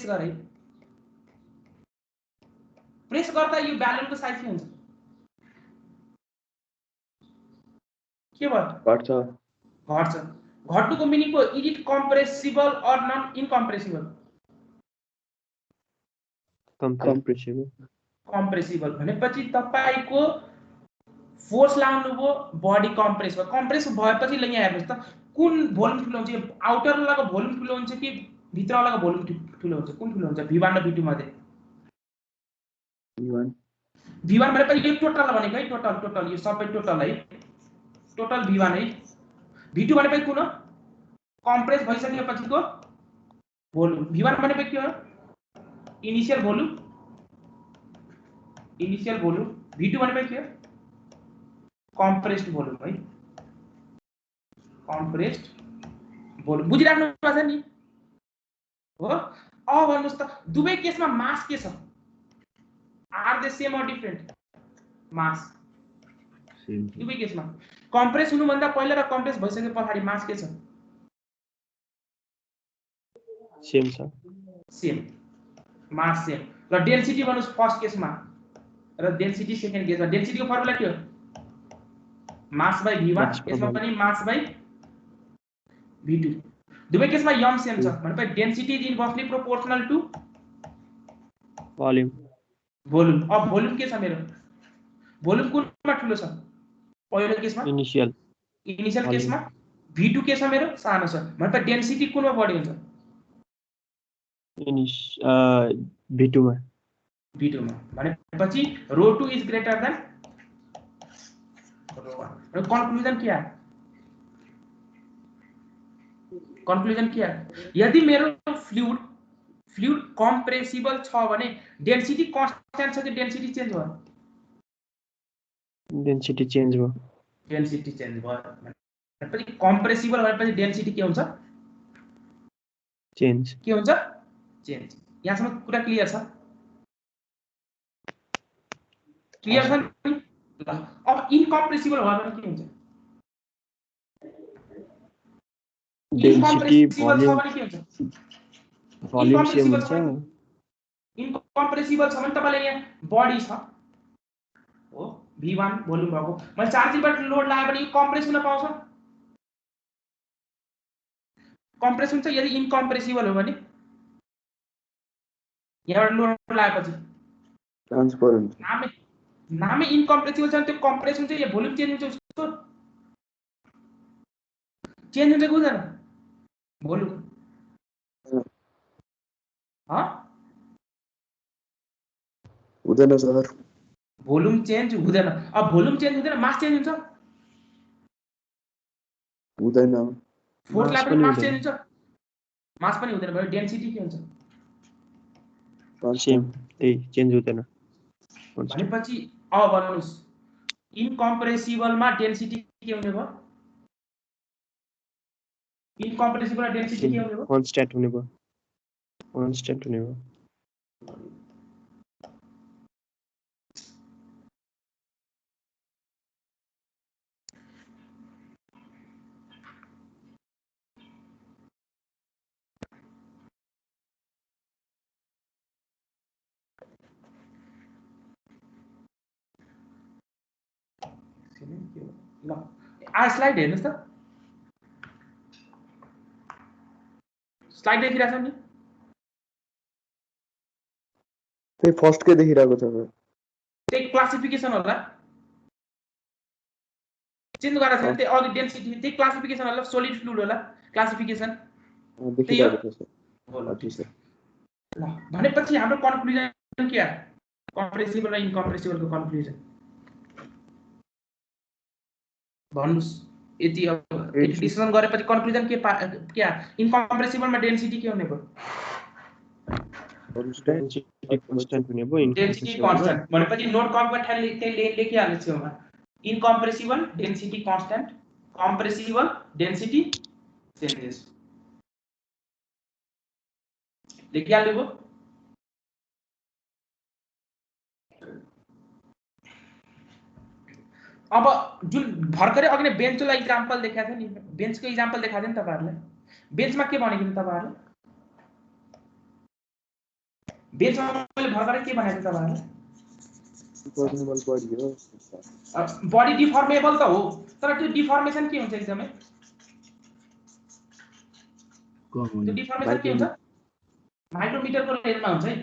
Press गर है, press गर्दा यो ब्यालुनको साइज के हुन्छ, के भयो, घट्छ। घट्नुको मिनिङ को is it compressible or non incompressible, compressible भनेपछि तपाईको फोर्स लाउनुभयो, बडी कम्प्रेस भयो, कम्प्रेस भएपछि ल यहाँ हेर्नुस् त कुन भोल्युम ठुलो हुन्छ, आउटर वालाको भोल्युम ठुलो हुन्छ कि भित्र वालाको भोल्युम ठुलो हुन्छ, कुन ठुलो हुन्छ V1 र V2 मध्ये, V1 भनेपछि यो टोटल भनेको है, टोटल यो सबै टोटल है, टोटल V1 है। V2 भनेपछि कुन हो, कम्प्रेस भइसकेपछिको भोल्युम। V1 भनेपछि के हो, इनिशियल भोल्युम, V2 भनेपछि के हो, कम्प्रेस्ड भोल्युम है, कम्प्रेस्ड भोल्युम। बुझिराख्नु भएको छ नि हो। अब भन्नुस् त दुवै केसमा मास के छ, are they same or different, mass दुवै केसमा। कम्प्रेस हुनु भन्दा पहिला र कम्प्रेस भइसके पछाडी मास के छ, सेम छ, सेम, मास सेम। र डेन्सिटी भन्नुस् फर्स्ट केसमा र डेन्सिटी सेकेन्ड केसमा, डेन्सिटी को फर्मुला के हो, मास बाइ V1, यसमा पनि मास बाइ V2। दुवै केसमा यम सेम छ भनेपछि density is inversely proportional to volume. अब भोल्युम के छ मेरो, भोल्युम कुनमा ठुलो छ, पहिलो केसमा इनिशियल केसमा, V2 के छ मेरो सानो छ भनेपछि डेन्सिटी कुनमा बढी हुन्छ, V2 मा भनेपछि ρ2 इज ग्रेटर देन ρ1। कन्क्लुजन के आयो, कन्क्लुजन के आयो, यदि मेरो फ्लुइड कम्प्रेसिबल छ भने डेन्सिटी कन्स्टेन्ट छ कि डेन्सिटी चेन्ज भयो, डेन्सिटी चेन्ज भयो, भनेपछि कम्प्रेसिबल भएपछि डेन्सिटी के हुन्छ, चेन्ज, के हुन्छ, चेन्ज। यहाँसम्म कुरा क्लियर छ, क्लियर छ नि। अब इनकम्प्रेसिबल भयो भने के हुन्छ, डेन्सिटी इनकम्प्रेसिबल छ भने के हुन्छ, भोल्युम सेम हुन्छ, इनकम्प्रेसिबल छ भने तपाईले यहाँ बडी छ हो, V1 भोल्युम भएको, मैले चार्जिङबाट लोड लगाए भने यो कम्प्रेस हुन पाउँछ, कम्प्रेस हुन्छ। यदि इनकम्प्रेसिबल हो भने यहाँबाट लोड लगाएपछि ट्रान्सफर हुन्छ, नामै इनकम्प्रेसिबल छ भने त्यो कम्प्रेस हुन्छ या भोल्युम चेन्ज हुन्छ, उसको चेन्ज हुन्छ कि हुँदैन भोल्युम, हुँदैन सर, भोल्युम चेन्ज हुँदैन। अब भोल्युम चेन्ज हुँदैन, मास चेन्ज हुन्छ, हुँदैन, फोर्स लाई पनि मास चेन्ज हुन्छ, मास पनि हुँदैन भने डेन्सिटी के हुन्छ, सेम, त्यही चेन्ज हुँदैन भनेपछि अब भन्नुस् इनकम्प्रेसिबलमा डेन्सिटी के हुने भयो, इनकम्प्रेसिबल डेन्सिटी के हुने भयो, कन्स्ट्यान्ट हुने भयो, कन्स्ट्यान्ट हुने भयो। ल आ स्लाइड हेर्नुस् त, स्लाइड देखिरहेछ नि, त्यही फर्स्ट के देखिरहेको छ सर, त्यही क्लासिफिकेसन होला, चेन्ज गरेर छैन, त्यही अघि डेन्सिटी त्यही क्लासिफिकेसन होला, सोलिड फ्लुइड होला क्लासिफिकेसन देखिरहेको छ सर। ल भनेपछि हाम्रो कन्क्लुजन के आयो, कम्प्रेसिबल र इनकम्प्रेसिबलको कन्क्लुजन भन्नुस्। यति अब डिस्कसन गरेपछि कन्क्लुजन के आयो, इनकम्प्रेसिबलमा डेन्सिटी के हुने भयो, डेन्सिटी कन्स्ट्यान्ट हुने भयो, डेन्सिटी कन्स्ट्यान्ट भनेपछि नोट कम्प्लेट त्यही लेखिहाल्नु छेउमा, incompressible density constant, compressible density changes लेखिहाल्नु भयो। अब जुन भर्खरै अघि नै बेन्चको इक्जाम्पल देखाएको थियो नि, बेन्चको इक्जाम्पल देखाएको थियो नि तपाईहरुलाई, बेन्चमा के भनेको थियो तपाईहरुले, बेसमा मैले भर्खरै के भनेको थिएँ तपाईहरुलाई? डिफर्मेबल बडी हो। बडी डिफर्मेबल त हो, तर त्यो डिफर्मेसन के हुन्छ एकदमै? त्यो डिफर्मेसन के हुन्छ? माइक्रोमिटरको रेन्जमा हुन्छ है।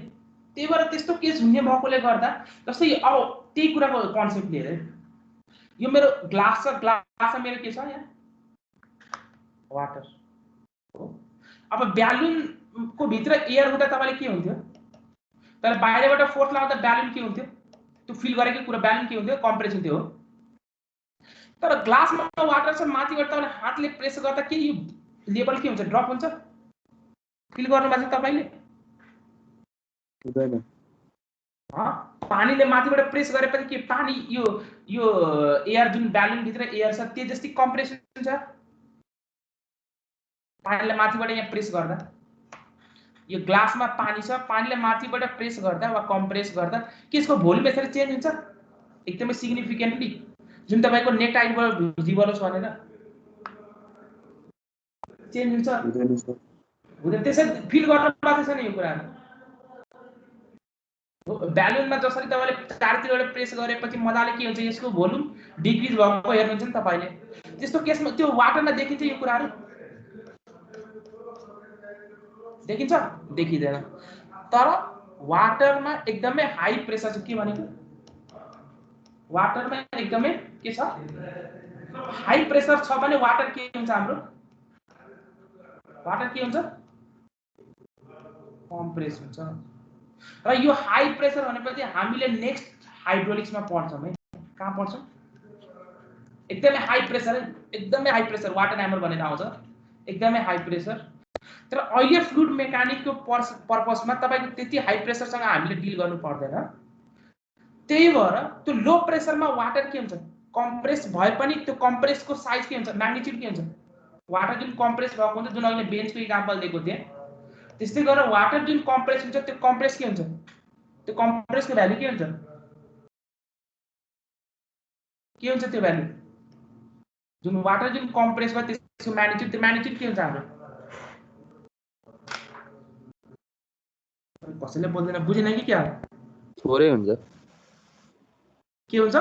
त्यही भएर त्यस्तो केस हुने भएकोले गर्दा जस्तै अब त्यही कुराको कन्सेप्ट लिएर यो मेरो ग्लास छ, ग्लासमा मेरो के छ यहाँ? वाटर हो। अब ब्यालुनको भित्र एयर हुँदा तपाईले के हुन्थ्यो? तर बाहिरबाट फोर्स लाग्दा ब्यालुन के हुन्थ्यो? त्यो फिल गरेको कुरा ब्यालुन के हुन्थ्यो? कम्प्रेस हुन्थ्यो हो। तर ग्लासमा वाटर छ, माथिबाट तपाईले हातले प्रेस गर्दा के यो लेभल के हुन्छ? ड्रप हुन्छ? फिल गर्नुभएको छ तपाईले? हुँदैन। पानीले माथिबाट प्रेस गरेपछि के पानी यो एयर जुन ब्यालुन भित्र एयर छ त्यो जस्तै कम्प्रेस हुन्छ? पानीले माथिबाट यहाँ प्रेस गर्दा यो ग्लासमा पानी छ, पानीले माथिबाट प्रेस गर्दा वा कम्प्रेस गर्दा केसको भोल्युम यसरी चेन्ज हुन्छ एकदमै सिग्निफिकेन्टली, जुन तपाईको नेट टाइपबाट भिजिबल छ भनेर चेन्ज हुन्छ? हुँदैन। त्यसरी फिल गर्न पाएको छैन यो कुराहरु। ब्यालुनमा जसरी तपाईले चारतिरबाट प्रेस गरेपछि मजाले के हुन्छ? यसको भोल्युम डिक्रिज भएको हेर्नुहुन्छ नि तपाईले। त्यस्तो केसमा त्यो वाटरमा देखिन्छ यो कुराहरु? देखिन्छ? देखिदैन। तर वाटरमा एकदमै हाई प्रेसर छ। के भनेको? वाटरमा एकदमै के छ? हाई प्रेसर छ भने वाटर के हुन्छ हाम्रो? वाटर के हुन्छ? कम्प्रेस हुन्छ। र यो हाई प्रेसर भनेपछि हामीले नेक्स्ट हाइड्रोलिक्समा पढ्छौं है। कहाँ पढ्छौं? एकदमै हाई प्रेसर है, एकदमै हाई प्रेसर वाटर ह्यामर भनेर आउँछ। एकदमै हाई प्रेसर। तर अहिले फ्लुइड मेकानिकको पर्पसमा तपाईको त्यति हाई प्रेसरसँग हामीले डिल गर्नु पर्दैन। त्यही भएर त्यो लो प्रेसरमा वाटर के हुन्छ? कम्प्रेस भए पनि त्यो कम्प्रेसको साइज के हुन्छ? म्याग्निट्युड के हुन्छ? वाटर जुन कम्प्रेस भएको हुन्छ, जुन अहिले बेन्चको एक्जाम्पल दिएको थिए, त्यस्तै गरेर वाटर जुन कम्प्रेस हुन्छ त्यो कम्प्रेस के हुन्छ? त्यो कम्प्रेसको भ्यालु के हुन्छ? के हुन्छ त्यो भ्यालु? जुन वाटर जुन कम्प्रेस भयो त्यसको म्याग्निट्युड, त्यो म्याग्निट्युड के हुन्छ हाम्रो? कसैले बोल्दैन, बुझेन कि क्या? थोरै हुन्छ। के हुन्छ?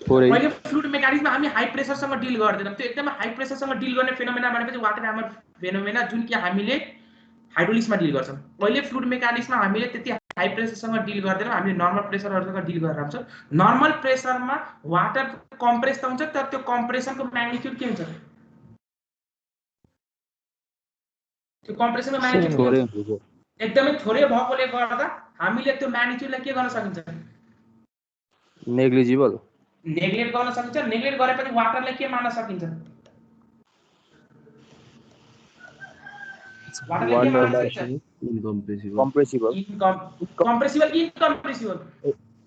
थोरै। अहिले फ्लुइड मेकानिक्समा हामी हाई प्रेसरसँग डिल गर्दैनौं। त्यो एकदमै हाई प्रेसरसँग डिल गर्ने फेनोमेना भनेपछि वाटर ह्यामर फेनोमेना, जुन कि हामीले हाइड्रोलिक्समा डिल गर्छौं। अहिले फ्लुइड मेकानिक्समा हामीले त्यति हाई प्रेसरसँग डिल गर्दैनौं, हामीले नर्मल प्रेसरहरुसँग डिल गरेर आउँछौं। नर्मल प्रेसरमा वाटर कम्प्रेस त हुन्छ, तर त्यो कम्प्रेसनको म्याग्निट्युड के हुन्छ? त्यो कम्प्रेसनको म्याग्निट्युड एकदमै थोरै भएकोले गर्दा हामीले त्यो म्याग्निट्युडलाई के गर्न सकिन्छ? नेग्लिजिबल। नेग्लेक्ट गर्न सकिन्छ। नेग्लेक्ट गरेपछि वाटरलाई के मान्न सकिन्छ? वाटरलाई के मान्न सकिन्छ? कम्प्रेसिबल। Compressible, incompressible.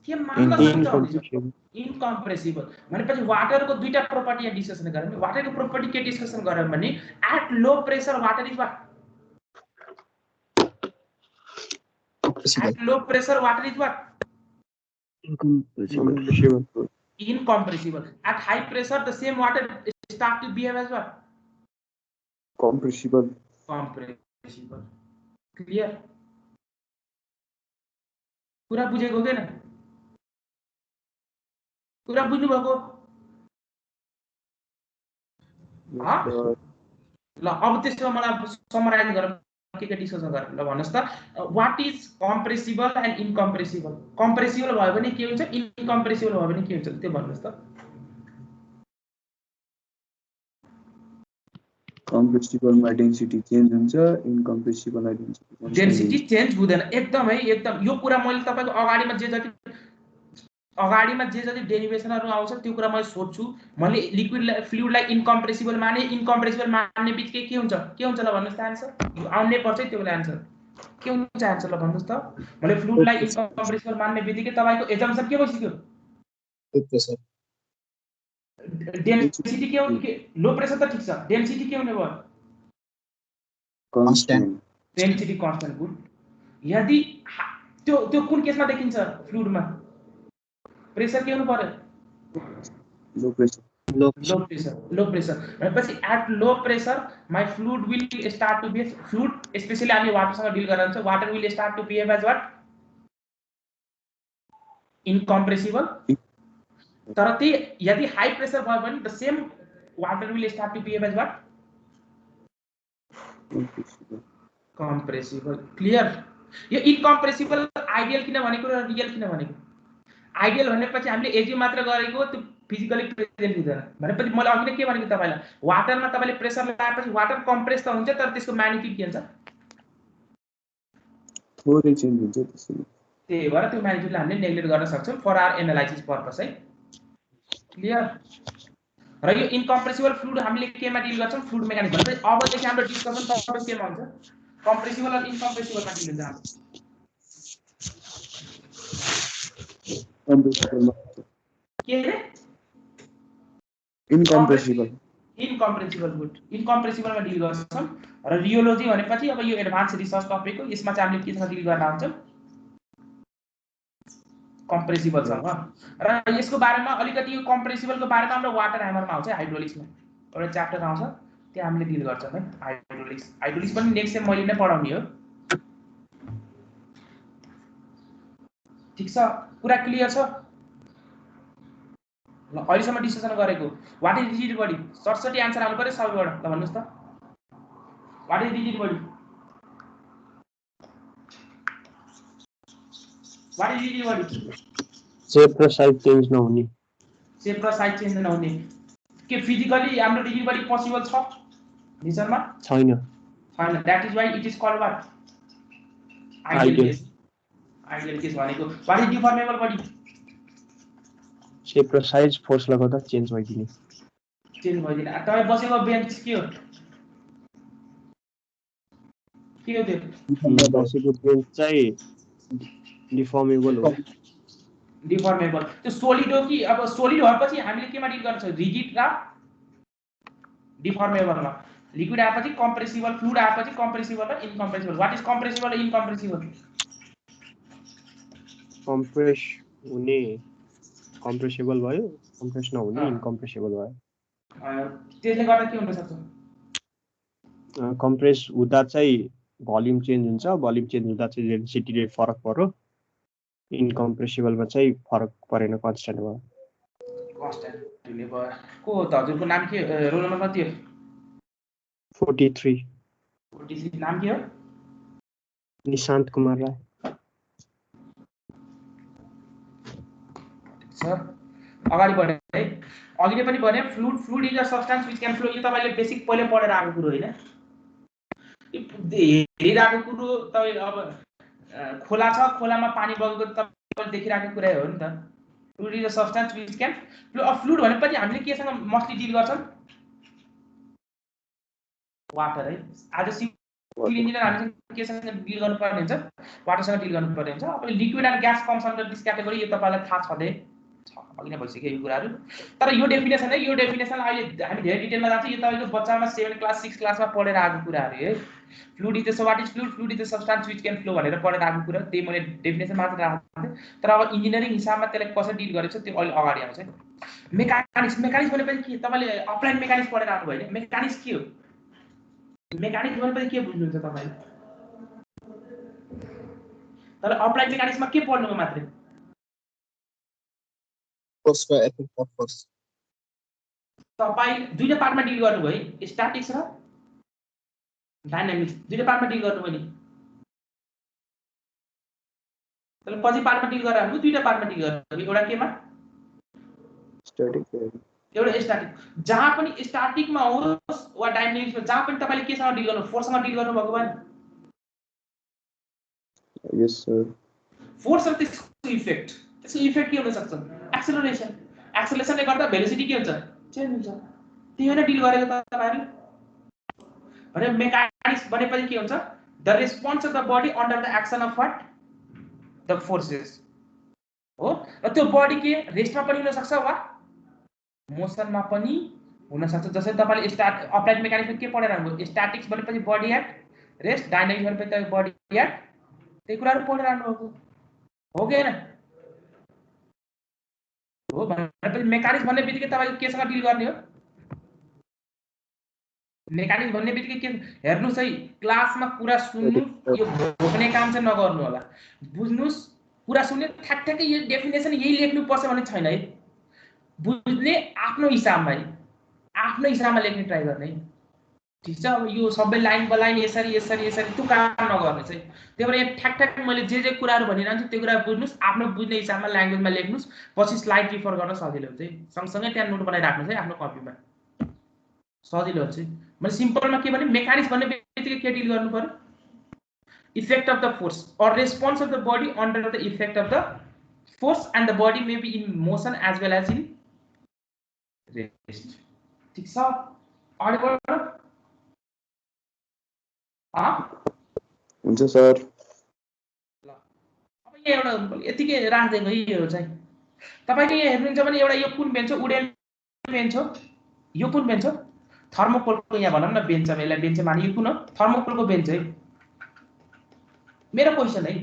के मान्न सकिन्छ? इनकम्प्रेसिबल। भनेपछि वाटरको दुईटा प्रोपर्टी यहाँ डिस्कसन गरौँ। वाटरको प्रोपर्टी के डिस्कसन गरौँ भने at low pressure water is what? At low pressure water is what? Incompressible. At high pressure the same water start to behave as what? Compressible. Clear? पूरा बुझेको हुँदैन? पूरा बुझ्नु भएको? ल अब त्यसको मलाई समराइज गरौँ, के डिस्कसन गरौँ। ल भन्नुस् त, what is compressible and incompressible? Compressible भयो भने के हुन्छ? इनकम्प्रेसिबल भयो भने के हुन्छ? त्यो भन्नुस् त। कम्प्रेसिबलमा डेन्सिटी चेन्ज हुन्छ, इनकम्प्रेसिबलमा डेन्सिटी चेन्ज हुँदैन। एकदम है, एकदम। यो कुरा मैले तपाईको अगाडिमा जे जति डेरिभेसनहरु आउँछ त्यो कुरा मैले सोध्छु। मैले लिक्विड फ्लुइडलाई इनकम्प्रेसिबल माने, इनकम्प्रेसिबल मान्ने बित्तिकै के हुन्छ? के हुन्छ ल भन्नुस् त आन्सर? यो आउनै पर्छ त्यो बेला आन्सर। के हुन्छ आन्सर ल भन्नुस् त? मैले फ्लुइडलाई इनकम्प्रेसिबल मान्ने बित्तिकै तपाईको एजम्पसन के भइसक्यो? प्रेसर। डेन्सिटी के हुन्छ? लो प्रेसर त ठीक छ, डेन्सिटी के हुने भयो? कन्स्टेन्ट। Density constant. गुड। यदि त्यो कुन केसमा देखिन्छ फ्लुइडमा? प्रेसर के हुनु पर्यो? Low pressure. low pressure भनेपछि at low pressure my fluid will start to behave fluid especially हामी water सँग deal गरिरहन्छ water will start to behave as what incompressible तर त्यही यदि high pressure भयो भने the same water will start to behave as what compressible clear यो incompressible ideal किन भनेको र real किन भनेको आइडियल भनेपछि हामीले एजी मात्र गरेको त्यो फिजिकली प्रेजेन्ट हुँदैन भनेपछि मैले अघि नै के भनेको तपाईलाई वाटरमा तपाईले प्रेसर लगाएपछि वाटर कम्प्रेस त हुन्छ तर त्यसको म्याग्निट्युड के हुन्छ थोरै चेन्ज हुन्छ त्यसले त्यही भएर त्यो म्याग्निट्युडलाई हामीले नेग्लेक्ट गर्न सक्छौं फर आवर एनालाइसिस पर्पस है क्लियर र यो इनकम्प्रेसिबल फ्लुइड हामीले केमा डिल गर्छौं फ्लुइड मेकानिक्स भनेपछि अबदेखि हाम्रो डिस्कसन तपाईको केमा हुन्छ कम्प्रेसिबल र इनकम्प्रेसिबलमा डिल हुन्छ हाम्रो के रे इनकम्प्रेसिबल गुड इनकम्प्रेसिबलमा डिल गर्छौं र रियोलोजी भनेपछि अब यो एडभान्स रिसर्च टपिक हो यसमा चाहिँ हामीले केसँग डिल गर्न आउँछौं कम्प्रेसिबल सँग र यसको बारेमा अलिकति यो कम्प्रेसिबलको बारेमा हाम्रो वाटर ह्यामरमा आउँछ हाइड्रोलिक्समा एउटा च्याप्टर आउँछ त्यहाँ हामीले डिल गर्छौं है हाइड्रोलिक्स पनि नेक्स्ट टाइम मैले नै पढाउने हो ठीक छ पुरा क्लियर छ ल अहिलेसम्म डिस्कसन गरेको व्हाट इज रिजिड बडी सर्टसटी आन्सर आउनु पर्यो सबैबाट ल भन्नुस् त what is rigid body what is rigid body shape र साइज चेन्ज नहुने के फिजिकली हाम्रो रिजिड बडी पोसिबल छ नेचरमा छैन that is why it is called what ideal case भनेको व्हाट इज डिफर्मेबल बडी शेप र साइज फोर्सले गर्दा चेन्ज भइदिने तपाईं बसेको बेन्च के हो त्यो बसेको बेन्च चाहिँ डिफर्मेबल हो त्यो सोलिड हो कि अब सोलिड भएपछि हामीले केमा डिल गर्छौं रिजिड र डिफर्मेबलमा लिक्विड आएपछि कम्प्रेसिबल फ्लुइड आएपछि कम्प्रेसिबल र इनकम्प्रेसिबल व्हाट इज कम्प्रेसिबल र इनकम्प्रेसिबल कम्प्रेस हुने कम्प्रेसिबल भयो कम्प्रेस नहुने इनकम्प्रेसिबल भयो त्यसले गर्दा के हुन सक्छ कम्प्रेस हुँदा चाहिँ भोल्युम चेन्ज हुन्छ भोल्युम चेन्ज हुँदा चाहिँ डेन्सिटीले फरक पर्यो इनकम्प्रेसिबलमा चाहिँ फरक परेन कन्स्ट्यान्ट भयो कन्स्ट्यान्टले भयो को त हजुरको नाम के रोल नम्बर कति हो 43 नाम के हो निशान्त कुमार राय सर अगाडि बढ्ने है अघि नै पनि भने fluid is a substance which can flow यो तपाईले बेसिक पहिले पढेर आएको कुरो हैन हेरिरहेको कुरो तपाई अब खोला छ खोलामा पानी बगेको तपाईले देखिरहेको कुरा हो नि त fluid is a substance which can flow fluid भनेपछि हामीले केसँग मस्टली डिल गर्छौं वाटर है आज सिभिल इन्जिनियर हामीले केसँग डिल गर्नुपर्ने हुन्छ वाटरसँग डिल गर्नुपर्ने हुन्छ अब liquid and gas comes under this category यो तपाईलाई थाहा छदै अघि नै भइसक्यो यो कुराहरु तर यो डेफिनेसन है यो डेफिनेसन अहिले हामी धेरै डिटेलमा जान्छौं यो तपाईको बच्चामा 7 क्लास 6 क्लासमा पढेर आएको कुराहरु है fluid is what is fluid is a substance which can flow भनेर पढेर आएको कुरा त्यही मैले डेफिनेसन मात्र राखेँ तर अब इन्जिनियरिङ हिसाबमा त्यसलाई कसरी डिल गरेछ त्यो अहिले अगाडि आउँछ मेकानिक्स भनेपछि के तपाईले अप्लाइड मेकानिक्स पढेर आउनु भयो हैन मेकानिक्स के हो मेकानिक्स भनेपछि के बुझ्नुहुन्छ तपाईले तर अप्लाइड मेकानिक्समा के पढ्नुको मात्रै फोर्स र इफेक्ट अफ फोर्स तपाई दुईटा पार्टमा डिल गर्नु भयो स्ट्याटिक्स र डायनामिक्स दुईटा पार्टमा डिल गर्नु भयो नि तर पछि पार्टमा डिल गरेर हामी दुईटा पार्टमा डिल गर्नु एउटा केमा स्ट्याटिक एउटा स्ट्याटिक जहाँ पनि स्ट्याटिकमा होस् वा डायनामिक्समा जहाँ पनि तपाईले केसँग डिल गर्नु फोर्ससँग डिल गर्नु भएको भएन यस सर फोर्स र त्यसको इफेक्ट के हुन सक्छ एक्सेलरेसनले गर्दा भेलोसिटी के हुन्छ चेन्ज हुन्छ त्यही हैन डिल गरेको त तपाईहरुले भने मेकानिक्स भनेपछि के हुन्छ the response of the body under the action of what the forces हो र त्यो बडी के रेस्टमा पनि हुन सक्छ वा मोसनमा पनि हुन सक्छ जसै तपाईले अप्लाइड मेकानिक्समा के पढेर आउनुभयो स्ट्याटिक्स भनेपछि बडी एट रेस्ट डायनामिक्स भनेपछि बडी एट त्यही कुराहरु पढेर आउनुभएको हो कि हैन हो भनेपछि मेकानिक्स भन्ने बित्तिकै तपाईको केसँग डिल गर्ने हो मेकानिक्स भन्ने बित्तिकै के हेर्नुस् है क्लासमा कुरा सुन्नु यो घोक्ने काम चाहिँ नगर्नु होला बुझ्नुस् कुरा सुन्ने ठ्याक्ठ्याक्कै यो डेफिनेसन यही लेख्नु पर्छ भन्ने छैन है बुझ्ने आफ्नो हिसाबमा लेख्ने ट्राई गर्ने ठीक छ अब यो सबै लाइन बाइ लाइन यसरी त्यो काम नगर्नु चाहिँ त्यही भएर यहाँ ठ्याक्ठ्याक मैले जे कुराहरु भनिरहन्छु त्यो कुरा बुझ्नुस् आफ्नो बुझ्ने हिसाबमा ल्याङ्ग्वेजमा लेख्नुस् पछि स्लाइड रिफर गर्न सजिलो हुन्छ सँगसँगै त्यहाँ नोट बनाइराख्नुस् है आफ्नो कपीमा सजिलो हुन्छ मैले सिम्पलमा के भने मेकानिक्स भन्ने बित्तिकै के डिल गर्नु पर्यो इफेक्ट अफ द फोर्स और response of the body under the effect of the force and the body may be in motion as well as in rest ठीक छ अगाडि बढ्नु हुन्छ सर ल अब यहाँ एउटा यतिकै राख्दैन है यो चाहिँ तपाईले यहाँ हेर्नुहुन्छ भने एउटा यो कुन बेन्च हो वुडन बेन्च हो यो कुन बेन्च हो थर्मोकोलको यहाँ भनौं न बेन्च यसलाई बेन्च माने यो कुन हो थर्मोकोलको बेन्च है मेरो क्वेशन है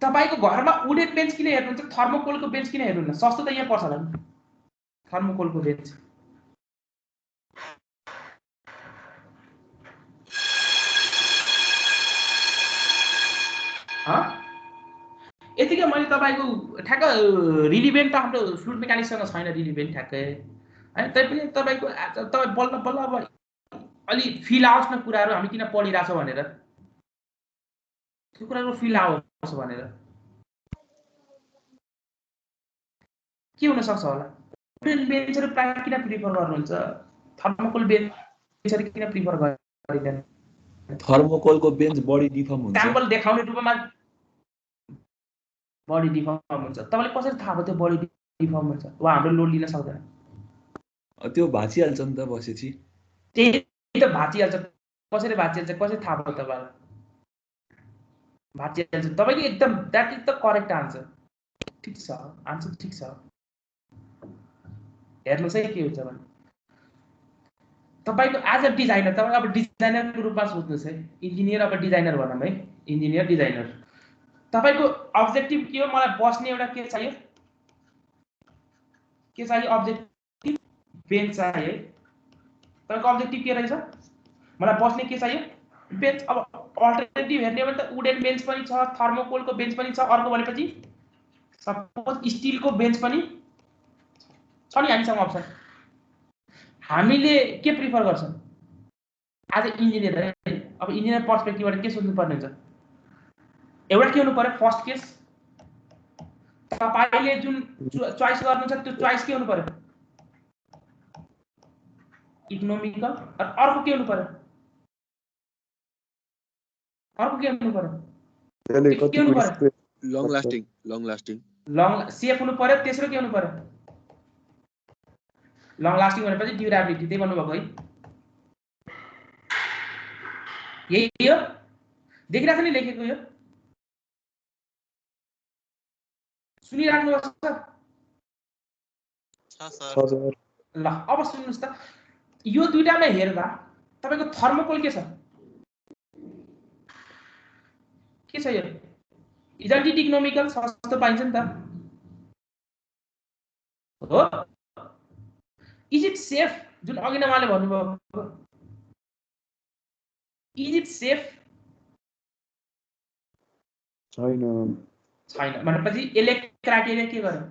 तपाईको घरमा वुडन बेन्च किन हेर्नुहुन्छ थर्मोकोलको बेन्च किन हेर्नुहुन्न सस्तो त यहाँ पर्छ होला नि थर्मोकोलको बेन्च यतिकै मैले तपाईको ठ्याक्क रिलिभेन्ट त हाम्रो फ्लुइड मेकानिक्ससँग छैन रिलिभेन्ट ठ्याक्कै हैन तैपनि तपाईको तपाई बल्ल बल्ल अब अलि फिल आओस् न कुराहरु हामी किन पढिराछौं भनेर त्यो कुराहरु फिल आओस् भनेर के हुन सक्छ होला बेन्चहरु प्राय किन प्रिफर गर्नुहुन्छ थर्मोकोल बेन्चहरु किन प्रिफर गरिदैन थर्मोकोलको बेन्च बडी डिफर्म हुन्छ स्याम्पल देखाउने रूपमा बडी डिफर्म हुन्छ तपाईले कसरी थाहा भयो त्यो बडी डिफर्म हुन्छ वा हाम्रो लोड लिन सक्दैन त्यो भाँचिहाल्छ नि त बसेपछि त्यही त भाँचिहाल्छ कसरी भाँचिहाल्छ कसरी थाहा भयो तपाईलाई भाँचिहाल्छ तपाईले एकदम that is the correct answer ठीक छ आन्सर ठीक छ हेर्नुस् है के हुन्छ भने तपाईको एज अ डिजाइनर तपाई अब डिजाइनरको रूपमा सोच्नुस् है इन्जिनियर अब डिजाइनर भनौं है इन्जिनियर डिजाइनर तपाईको अब्जेक्टिभ के हो मलाई बस्ने एउटा के चाहियो अब्जेक्टिभ बेन्च चाहियो तपाईको अब्जेक्टिभ के रहेछ मलाई बस्ने के चाहियो बेन्च अब अल्टरनेटिभ हेर्ने भने त वुडन बेन्च पनि छ थर्मोकोलको बेन्च पनि छ अर्को भनेपछि सपोज स्टिलको बेन्च पनि छ नि हामीसँग अप्सन हामीले के प्रिफर गर्छौं एज अ इन्जिनियर अब इन्जिनियर पर्सपेक्टिभबाट के सोच्नु पर्ने हुन्छ एउटा के हुनु पर्यो फर्स्ट केस तपाईले जुन चोइस गर्नुहुन्छ त्यो चोइस के हुनु पर्यो इकोनोमिकल र अर्को के हुनु पर्यो लङ लास्टिङ सेफ हुनु पर्यो तेस्रो के हुनु पर्यो लङ लास्टिङ भनेपछि ड्युरेबिलिटी त्यही भन्नुभएको है यही हो देखिरहेको नि लेखेको यो सुनिराख्नु भएको छ सर ल अब सुन्नुस् त यो दुईटामा हेर्दा तपाईको थर्मोकोल के छ यो इजन्ट इट इकोनोमिकल सस्तो पाइन्छ नि त हो इज इट सेफ जुन अघि नै उहाँले भन्नुभयो इज इट सेफ छैन भनेपछि यसले क्राइटेरिया के गर्यो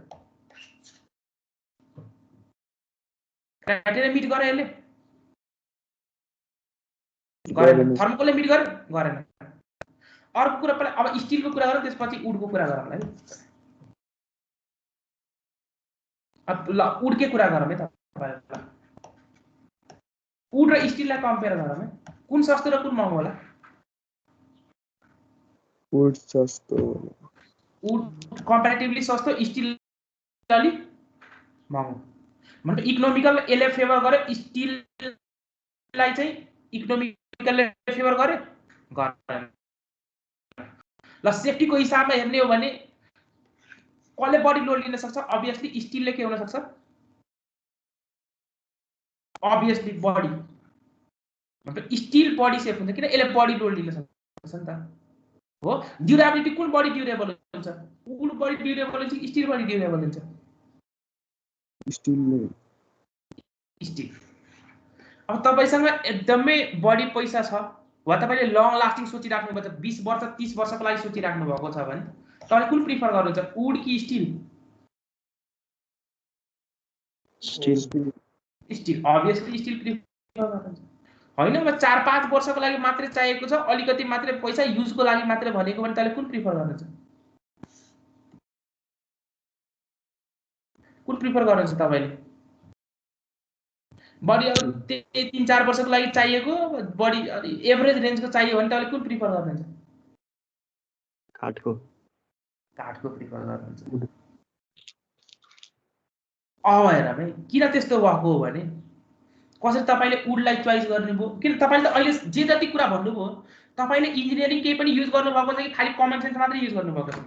क्राइटेरिया मिट गर्यो यसले गरेन थर्मोकोलले मिट गर्यो गरेन अर्को कुरा पहिला अब स्टिलको कुरा गरौँ त्यसपछि वुडको कुरा गरौँ है अब ल वुडकै कुरा गरौँ है तपाईहरुलाई वुड र स्टिललाई कम्पेयर गरौँ है कुन सस्तो र कुन महँगो होला वुड सस्तो वुड कम्प्यारेटिभली सस्तो स्टिल अलि महँगो मतलब इकोनोमिकल यसले फेभर गर्यो स्टिललाई चाहिँ इकोनोमिकलले फेभर गर्यो गरेन ल सेफ्टीको हिसाबमा हेर्ने हो भने कसले बडी लोड लिन सक्छ अभियसली स्टिलले के हुन सक्छ अभियसली बडी मतलब स्टिल बडी सेफ हुन्छ किन यसले बडी लोड लिन सक्छ नि त हो ड्युरेबिलिटी कुन बढी ड्युरेबल हुन्छ वुड बढी ड्युरेबल हुन्छ स्टिल बढी ड्युरेबल हुन्छ स्टिल स्टिल अब तपाईसँग एकदमै बढी पैसा छ वा तपाईले लङ लास्टिङ सोचिराख्नु भएको छ 20 वर्ष 30 वर्षको लागि सोचिराख्नु भएको छ भने तपाईले कुन प्रिफर गर्नुहुन्छ वुड कि still still still obviously still prefer गर्नुहुन्छ हैन म 4-5 वर्षको लागि मात्रै चाहिएको छ अलिकति मात्रै पैसा युजको लागि मात्रै भनेको भने तपाईले कुन प्रिफर गर्नुहुन्छ कुन प्रिफर गर्नुहुन्छ तपाईले बढी अब 3-4 वर्षको लागि चाहिएको बढी एभरेज रेन्जको चाहियो भने तपाईले कुन प्रिफर गर्नुहुन्छ काठको प्रिफर गर्नुहुन्छ अब हेर भाइ किन त्यस्तो भएको हो भने कसरी तपाईले वुडलाई चोइस गर्नुभयो किन तपाईले त अहिले जे जति कुरा भन्नुभयो तपाईले इन्जिनियरिङ केही पनि युज गर्नु भएको छ कि खाली कमन सेन्स मात्रै युज गर्नु भएको छ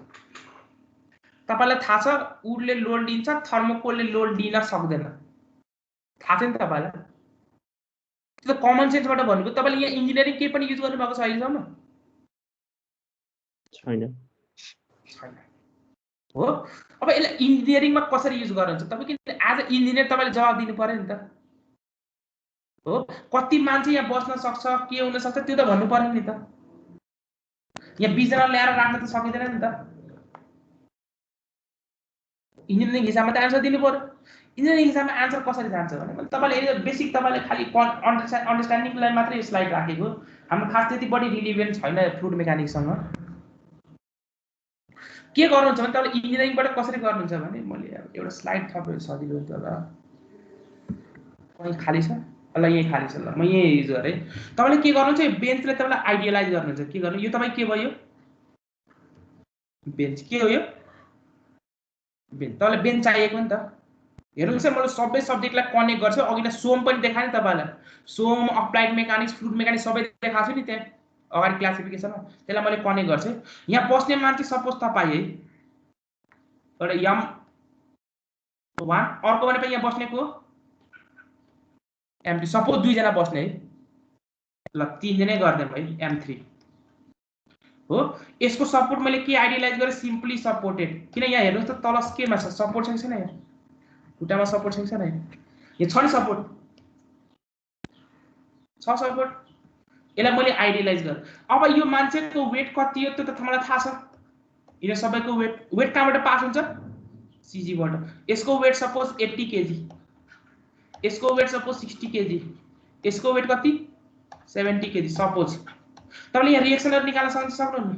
तपाईलाई थाहा छ वुडले लोड दिन्छ थर्मोकोलले लोड दिन सक्दैन थाहा छ नि तपाईलाई त्यो कमन सेन्सबाट भन्नुभयो तपाईले यहाँ इन्जिनियरिङ केही पनि युज गर्नु भएको छ अहिलेसम्म छैन हो अब यसलाई इन्जिनियरिङमा कसरी युज गर्नुहुन्छ तपाईँ किन एज अ इन्जिनियर तपाईले जवाब दिनु पर्यो नि त हो कति मान्छे यहाँ बस्न सक्छ के हुन सक्छ त्यो त भन्नु पर्यो नि त यहाँ 20 जना ल्याएर राख्न त सकिँदैन नि त इन्जिनियरिङ हिसाबमा त आन्सर दिनु पर्यो इन्जिनियरिङ हिसाबमा आन्सर कसरी जान्छ भने तपाईले बेसिक तपाईले खाली अन्डरस्ट्यान्डिङको लागि मात्रै यो स्लाइड राखेको हाम्रो खास त्यति बढी रिलेभेन्ट छैन फ्लुइड मेकानिक्ससँग के गर्नुहुन्छ भने तपाईले इन्जिनियरिङबाट कसरी गर्नुहुन्छ भने मैले एउटा स्लाइड थपेर सजिलो हुन्छ होला कहीँ खाली छ ल यही खाली छ ल म यही युज गरे तपाईले के गर्नुहुन्छ यो बेन्चले तपाईलाई आइडियलाइज गर्नुहुन्छ के गर्नु यो तपाई के भयो बेन्च के हो यो बेन्च तपाईलाई बेन्च चाहिएको नि त हेर्नुस् है मैले सबै सब्जेक्टलाई कनेक्ट गर्छु अघि त सोम पनि देखाएँ नि तपाईलाई some applied mechanics fluid mechanics सबै देखाएको छु नि त्यहाँ अगाडि क्लासिफिकेसनमा त्यसलाई मैले कनेक्ट गर्छु यहाँ बस्ने मान्छे सपोज तपाई है एउटा M1 अर्को भने पनि यहाँ बस्नेको M2 सपोज 2 जना बस्ने है ल 3 जनै गर्दै भाइ M3 हो यसको सपोर्ट मैले के आइडियलाइज गरे सिम्पली सपोर्टेड किन यहाँ हेर्नुस् त तल केमा छ सपोर्ट छ छैन यहाँ खुट्टामा सपोर्ट छ छैन यहाँ छ नि सपोर्ट छ सपोर्ट यसलाई मैले आइडियलाइज गरे अब यो मान्छेको वेट कति हो त्यो त मलाई थाहा छ यो सबैको वेट कहाँबाट पास हुन्छ सीजी बाट यसको वेट सपोज 80 केजी यसको वेट सपोज 60 केजी यसको वेट कति 70 केजी सपोज तपाईले यहाँ रिएक्सनहरु निकाल्न सक्नुहुन्न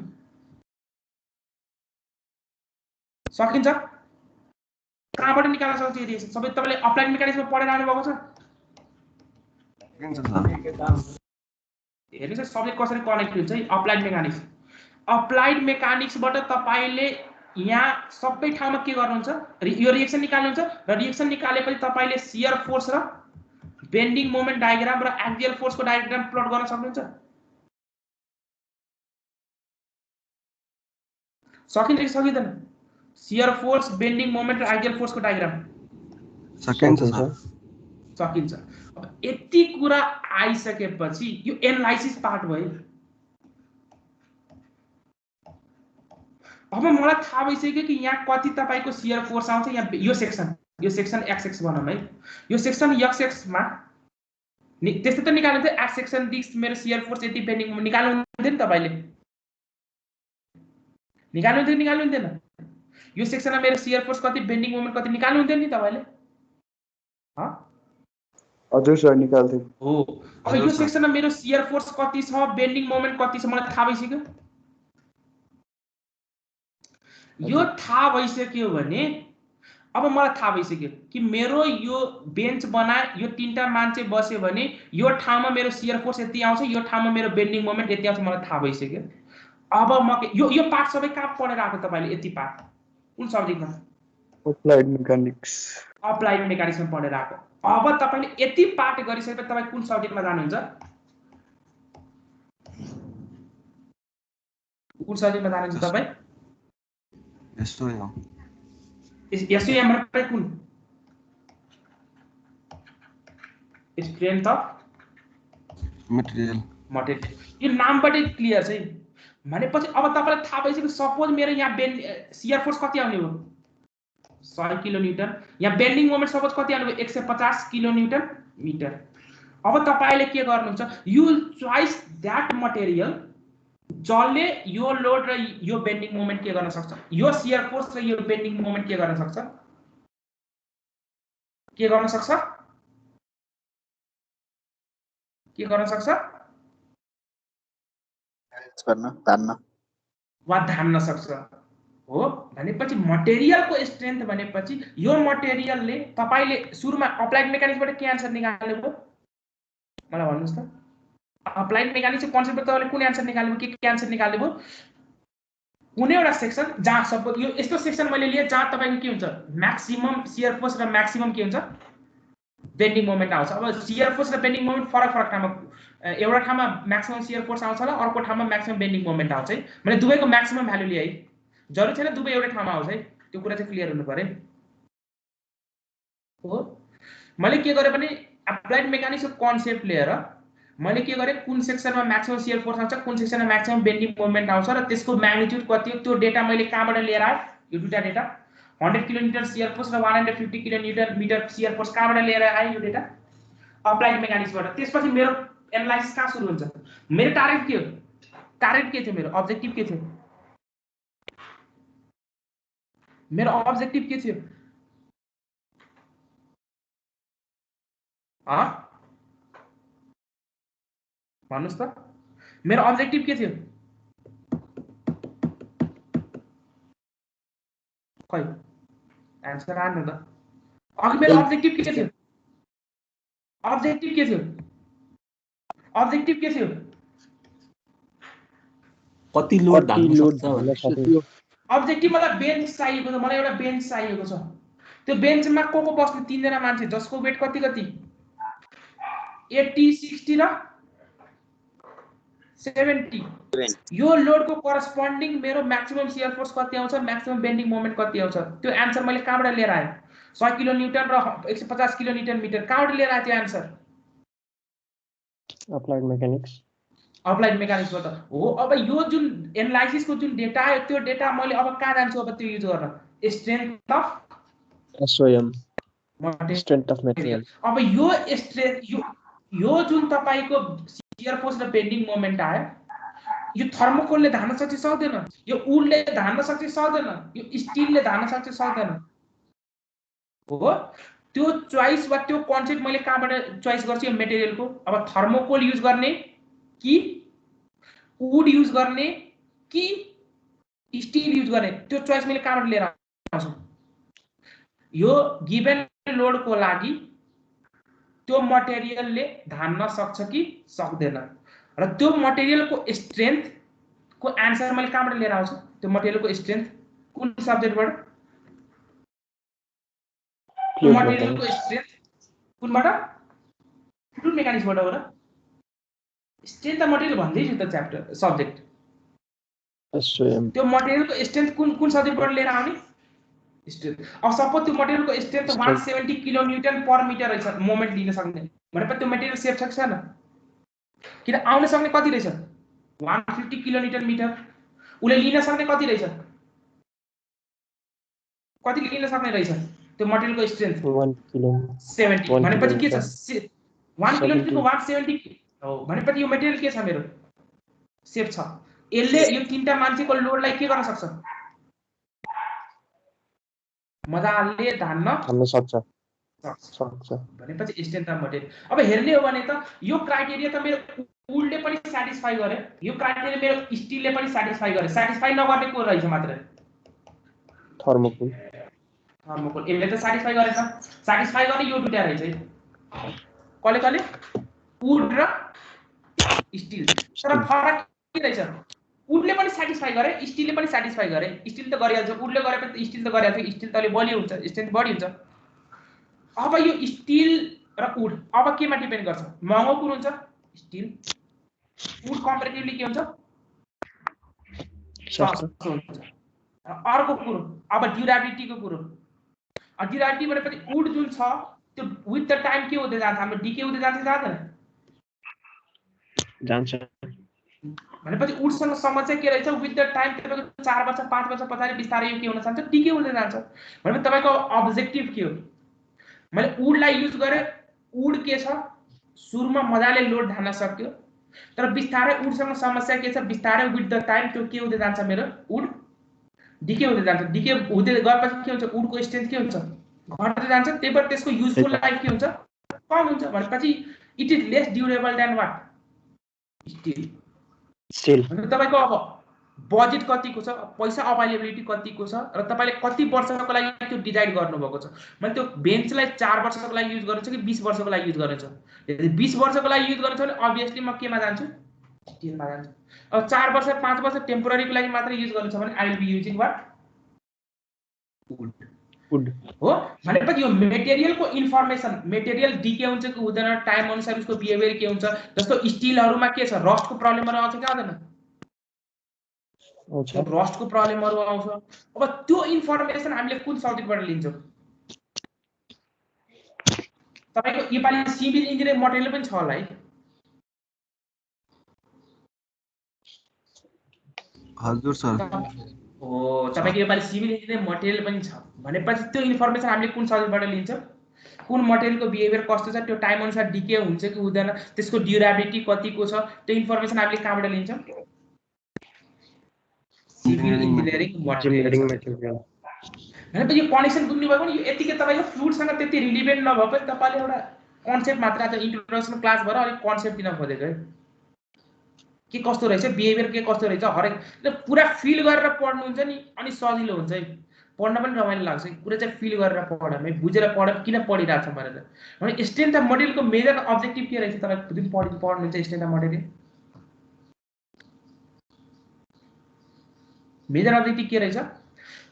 सकिन्छ कहाँबाट निकाल्न सक्छ यो रिएक्सन सबै तपाईले अप्लाइड मेकानिक्समा पढेर आउनु भएको छ हेर्नुस् सब्जेक्ट कसरी कनेक्ट हुन्छ है अप्लाइड मेकानिक्सबाट तपाईले यहाँ सबै ठाउँमा के गर्नुहुन्छ यो रिएक्सन निकाल्नुहुन्छ र रिएक्सन निकालेपछि तपाईले शियर फोर्स र बेन्डिङ मोमेन्ट डायग्राम र एक्सियल फोर्सको डायग्राम प्लट गर्न सक्नुहुन्छ सकिन्छ कि सकिँदैन शियर फोर्स बेन्डिङ मोमेन्ट र एक्सियल फोर्सको डायग्राम सकिन्छ अब यति कुरा आइसकेपछि यो एनालाइसिस पार्ट भयो अब मलाई थाहा भइसक्यो कि यहाँ कति तपाईको शियर फोर्स आउँछ यहाँ यो सेक्सन एक्स एक्स भनौँ है यो सेक्सन एक्स एक्स मा त्यस्तै त निकाल्नु थियो एक्स सेक्सन दिस मेरो शियर फोर्स यति बेन्डिङ मोमेन्ट निकाल्नु हुन्थ्यो नि तपाईले निकाल्नु हुन्थेन यो सेक्सनमा मेरो शियर फोर्स कति बेन्डिङ मोमेन्ट कति निकाल्नु हुन्थ्यो नि तपाईले हजुर सर निकाल्थे हो अब यो सेक्सनमा मेरो शियर फोर्स कति छ बेन्डिङ मोमेन्ट कति छ मलाई थाहा भइसक्यो यो थाहा भइसक्यो भने अब मलाई थाहा भइसक्यो कि मेरो यो बेन्च बनाए यो तीनटा मान्छे बस्यो भने यो ठाउँमा मेरो शियर फोर्स यति आउँछ यो ठाउँमा मेरो बेन्डिङ मोमेन्ट यति आउँछ मलाई थाहा भइसक्यो अब म यो पार्ट सबै कहाँ पढेर आएको तपाईले यति पार्ट कुन सब्जेक्टमा अप्लाइड मेकानिक्समा पढेर आएको अब तपाईले यति पार्ट गरिसकेपछि तपाई कुन सब्जेक्टमा जानुहुन्छ तपाई एसओएम बाट कुन स्ट्रेन्थ अफ मटेरियल यो नामबाटै क्लियर छ भनेपछि अब तपाईलाई थाहा भइसक्यो सपोज मेरो यहाँ शियर फोर्स कति आउने हो 100 किलोन्युटन, यहाँ बेन्डिङ मोमेन्ट सपोज कति आउने हो 150 किलोन्युटन मिटर। अब तपाईले के गर्नुहुन्छ, यु चोइस दैट मटेरियल जसले यो लोड र यो बेन्डिङ मोमेन्ट के गर्न सक्छ, यो शियर फोर्स र यो बेन्डिङ मोमेन्ट के गर्न सक्छ, के गर्न सक्छ, के गर्न सक्छ, तान्न वा धान्न सक्छ हो। भनेपछि मटेरियलको स्ट्रेन्थ भनेपछि यो मटेरियलले तपाईले सुरुमा अप्लाइड मेकानिक्सबाट के आन्सर निकाल्नु भयो मलाई भन्नुस् त। अप्लाइड मेकानिक्सको कन्सेप्टबाट तपाईले कुन आन्सर निकाल्नु भयो, के आन्सर निकाल्नु भयो, कुनै एउटा सेक्सन जहाँ सपोज यो यस्तो सेक्सन मैले लिए जहाँ तपाईको के हुन्छ म्याक्सिमम शियर फोर्स र म्याक्सिमम के हुन्छ बेन्डिङ मोमेन्ट आउँछ। अब शियर फोर्स र बेन्डिङ मोमेन्ट फरक ठाउँमा, एउटा ठाउँमा म्याक्सिमम शियर फोर्स आउँछ होला, अर्को ठाउँमा म्याक्सिमम बेन्डिङ मोमेन्ट आउँछ है। मैले दुवैको म्याक्सिमम भ्यालु लिए है, जरुरी छैन दुवै एउटै ठाउँमा आउँछ है, त्यो कुरा चाहिँ क्लियर हुनु पर्यो हो। मैले के गरे भने अप्लाइड मेकानिक्सको कन्सेप्ट लिएर मैले के गरे कुन सेक्सनमा म्याक्सिमम शियर फोर्स आउँछ, कुन सेक्सनमा म्याक्सिमम बेन्डिङ मोमेन्ट आउँछ र त्यसको म्याग्निट्युड कति हो त्यो डेटा मैले कहाँबाट लिएर आए, यो दुईटा डेटा 100 किलोन्युटन शियर फोर्स र 150 किलोन्युटन मिटर शियर फोर्स कहाँबाट लिएर आए, यो डेटा अप्लाइड मेकानिक्सबाट। त्यसपछि मेरो एनालाइसिस कहाँ सुरु हुन्छ, मेरो टार्गेट के हो, टार्गेट के थियो, मेरो अब्जेक्टिभ के थियो, मेरो अब्जेक्टिभ के थियो, भन्नुस् त मेरो अब्जेक्टिभ के थियो, खै आन्सर आएन त। अघि मेरो अब्जेक्टिभ के थियो, अब्जेक्टिभ के थियो, अब्जेक्टिभ के थियो, कति लोड धान्न सक्छ। अब्जेक्टिभ मलाई बेन्च चाहिएको छ, मलाई एउटा बेन्च चाहिएको छ। त्यो बेन्चमा को बस्ने, 3 जना मान्छे जसको वेट कति कति 80 60 र 70। यो लोडको करस्पोन्डिङ मेरो म्याक्सिमम शियर फोर्स कति आउँछ, म्याक्सिमम बेन्डिङ मोमेन्ट कति आउँछ, त्यो आन्सर मैले कहाँबाट लिएर आए, 100 किलोन्युटन र 150 किलोन्युटन मिटर कहाँबाट लिएर आए त्यो आन्सर, अप्लाइड मेकानिक्स, अप्लाइड मेकानिक्सबाट हो। अब यो जुन एनालाइसिसको जुन डेटा आयो त्यो डेटा मैले अब कहाँ जान्छु, अब त्यो युज गर्न strength of SOM, strength of material. अब यो स्ट्रेन्थ यो जुन तपाईको शियर फोर्स र बेन्डिङ मोमेन्ट आयो, यो थर्मोकोलले धान्न सक्छ सक्दैन, यो वुडले धान्न सक्छ सक्दैन, यो स्टिलले धान्न सक्छ सक्दैन हो। त्यो चोइस वा त्यो कन्सेप्ट मैले कहाँबाट चोइस गर्छु, यो मेटेरियलको। अब थर्मोकोल युज गर्ने कि वुड युज गर्ने कि स्टिल युज गर्ने, त्यो चोइस मैले कहाँबाट लिएर आउँछु, यो गिभन लोडको लागि त्यो मटेरियलले धान्न सक्छ कि सक्दैन र त्यो मटेरियलको स्ट्रेन्थ को आन्सर मैले कहाँबाट लिएर आउँछु, त्यो मटेरियलको स्ट्रेन्थ कुन सब्जेक्टबाट, त्यो मटेरियलको स्ट्रेन्थ कुनबाट, फ्लुइड मेकानिक्सबाट हो र। स्ट्रेन्थ अफ मटेरियल भन्दै छु त च्याप्टर सब्जेक्ट, त्यो मटेरियलको स्ट्रेन्थ कुन सब्जेक्टबाट लिएर आउने, स्ट्रेन्थ। अब सपोज त्यो मटेरियलको स्ट्रेन्थ 170 किलोन्युटन पर मिटर रहेछ मोमेन्ट लिन सक्ने भनेपछि त्यो मटेरियल सेफ छ कि छैन, किन आउन सक्ने कति रहेछ 150 किलोन्युटन मिटर, उले लिन सक्ने कति रहेछ, कति लिन सक्ने रहेछ त्यो मटेरियलको स्ट्रेन्थ 1 किलो 70 भनेपछि के छ 1 किलोन्युटनको 170 हो भनेपछि यो मटेरियल के छ मेरो सेफ छ। यसले यो तीनटा मान्छेको लोडलाई के गर्न सक्छ, मजाले धान्न सक्छ भनेपछि स्ट्रेन्थ अफ मटेरियल। अब हेर्ने हो भने त यो क्राइटेरिया त मेरो वुडले पनि स्याटिस्फाई गरे, यो क्राइटेरिया मेरो स्टिलले पनि स्याटिस्फाई गरे, स्याटिस्फाई नगर्ने को रहेछ मात्र थर्मोकोल, थर्मोकोल। यसले त स्याटिस्फाई गरेछ, स्याटिस्फाई गर्ने यो दुईटा रहेछ है, कले कले वुड र स्टिल। तर फरक के रहेछ, वुडले पनि स्याटिस्फाई गरे, स्टिलले पनि स्याटिस्फाई गरे। स्टिल त गरिहाल्छ, वुडले गरेपछि स्टिल त गरिहाल्छ, स्टिल त अलि बलियो हुन्छ, स्ट्रेन्थ बढी हुन्छ। अब यो स्टिल र वुड अब केमा डिपेन्ड गर्छ, महँगो कुन हुन्छ स्टिल, वुड कम्पेरेटिभली के हुन्छ सस्तो हुन्छ। अर्को कुरो अब ड्युराबिलिटीको कुरो, ड्युराबिलिटी भनेपछि वुड जुन छ त्यो विथ द टाइम के हुँदै जान्छ, हाम्रो डिके हुँदै जान्छ जाँदैन जान्छ। भनेपछि उडसँग समस्या के रहेछ विथ द टाइम तपाईको 4 वर्ष 5 वर्ष पछाडी बिस्तारै यो के हुन जान्छ डिके हुँदै जान्छ भनेपछि तपाईको अब्जेक्टिभ के हो मैले उडलाई युज गरे उड के छ सुरुमा मजाले लोड धान्न सक्यो तर बिस्तारै उडसँग समस्या के छ बिस्तारै विथ द टाइम त्यो के हुँदै जान्छ मेरो उड डिके हुँदै जान्छ डिके हुँदै गएपछि के हुन्छ उडको स्ट्रेन्थ के हुन्छ घट्दै जान्छ त्यही भएर त्यसको युजफुल लाइफ के हुन्छ कम हुन्छ भनेपछि it is less durable then what still भने तपाईको अब बजेट कतिको छ पैसा अवेलेबिलिटी कतिको छ र तपाईले कति वर्षको लागि त्यो डिजाइन गर्नुभएको छ मैले त्यो बेन्चलाई 4 वर्षको लागि युज गर्छु कि 20 वर्षको लागि युज गर्छु यदि 20 वर्षको लागि युज गर्छु भने अभियसली म केमा जान्छु स्टिलमा जान्छु अब 4 वर्ष 5 वर्ष टेम्पोररीको लागि मात्र युज गर्नु छ भने I will be using what would हो भनेपछि यो मेटेरियलको इन्फर्मेसन मेटेरियल डिके हुन्छ कि हुँदैन टाइम अनुसार उसको बिहेभियर के हुन्छ जस्तो स्टिलहरुमा के छ रस्टको प्रब्लमहरु आउँछ कि आउँदैन आउँछ रस्टको प्रब्लमहरु आउँछ अब त्यो इन्फर्मेसन हामीले कुन सब्जेक्टबाट लिन्छौं तपाईको नेपाली सिभिल इन्जिनियरिङ मटेरियल पनि छ होला है हजुर सर हो तपाईको नेपाली सिभिल इन्जिनियरिङ मटेरियल पनि छ भनेपछि त्यो इन्फर्मेसन हामीले कुन सब्जेक्टबाट लिन्छौं कुन मटेरियलको बिहेभियर कस्तो छ त्यो टाइम अनुसार डिके हुन्छ कि हुँदैन त्यसको ड्युरेबिलिटी कतिको छ त्यो इन्फर्मेसन हामीले कहाँबाट लिन्छौं सिभिल इन्जिनियरिङ मटेरियल भनेपछि यो कनेक्सन बुझ्नु भयो भने यो यतिकै तपाईको फ्लुइडसँग त्यति रिलेभेन्ट नभए पनि तपाईले एउटा कन्सेप्ट मात्र आज इन्ट्रोडक्सन क्लास भएर अलि कन्सेप्ट दिन खोजेको है के कस्तो रहेछ बिहेभियर के कस्तो रहेछ हरेक पुरा फिल गरेर पढ्नु हुन्छ नि अनि सजिलो हुन्छ है पढ्न पनि रमाइलो लाग्छ पुरा चाहिँ फिल गरेर पढ्न है बुझेर पढ किन पढिराछ भनेर भने स्ट्रेन्थ अफ मटेरियलको मेजर अब्जेक्टिभ के रहेछ तपाईको जुन पढ्नुहुन्छ strength of material major objective के रहेछ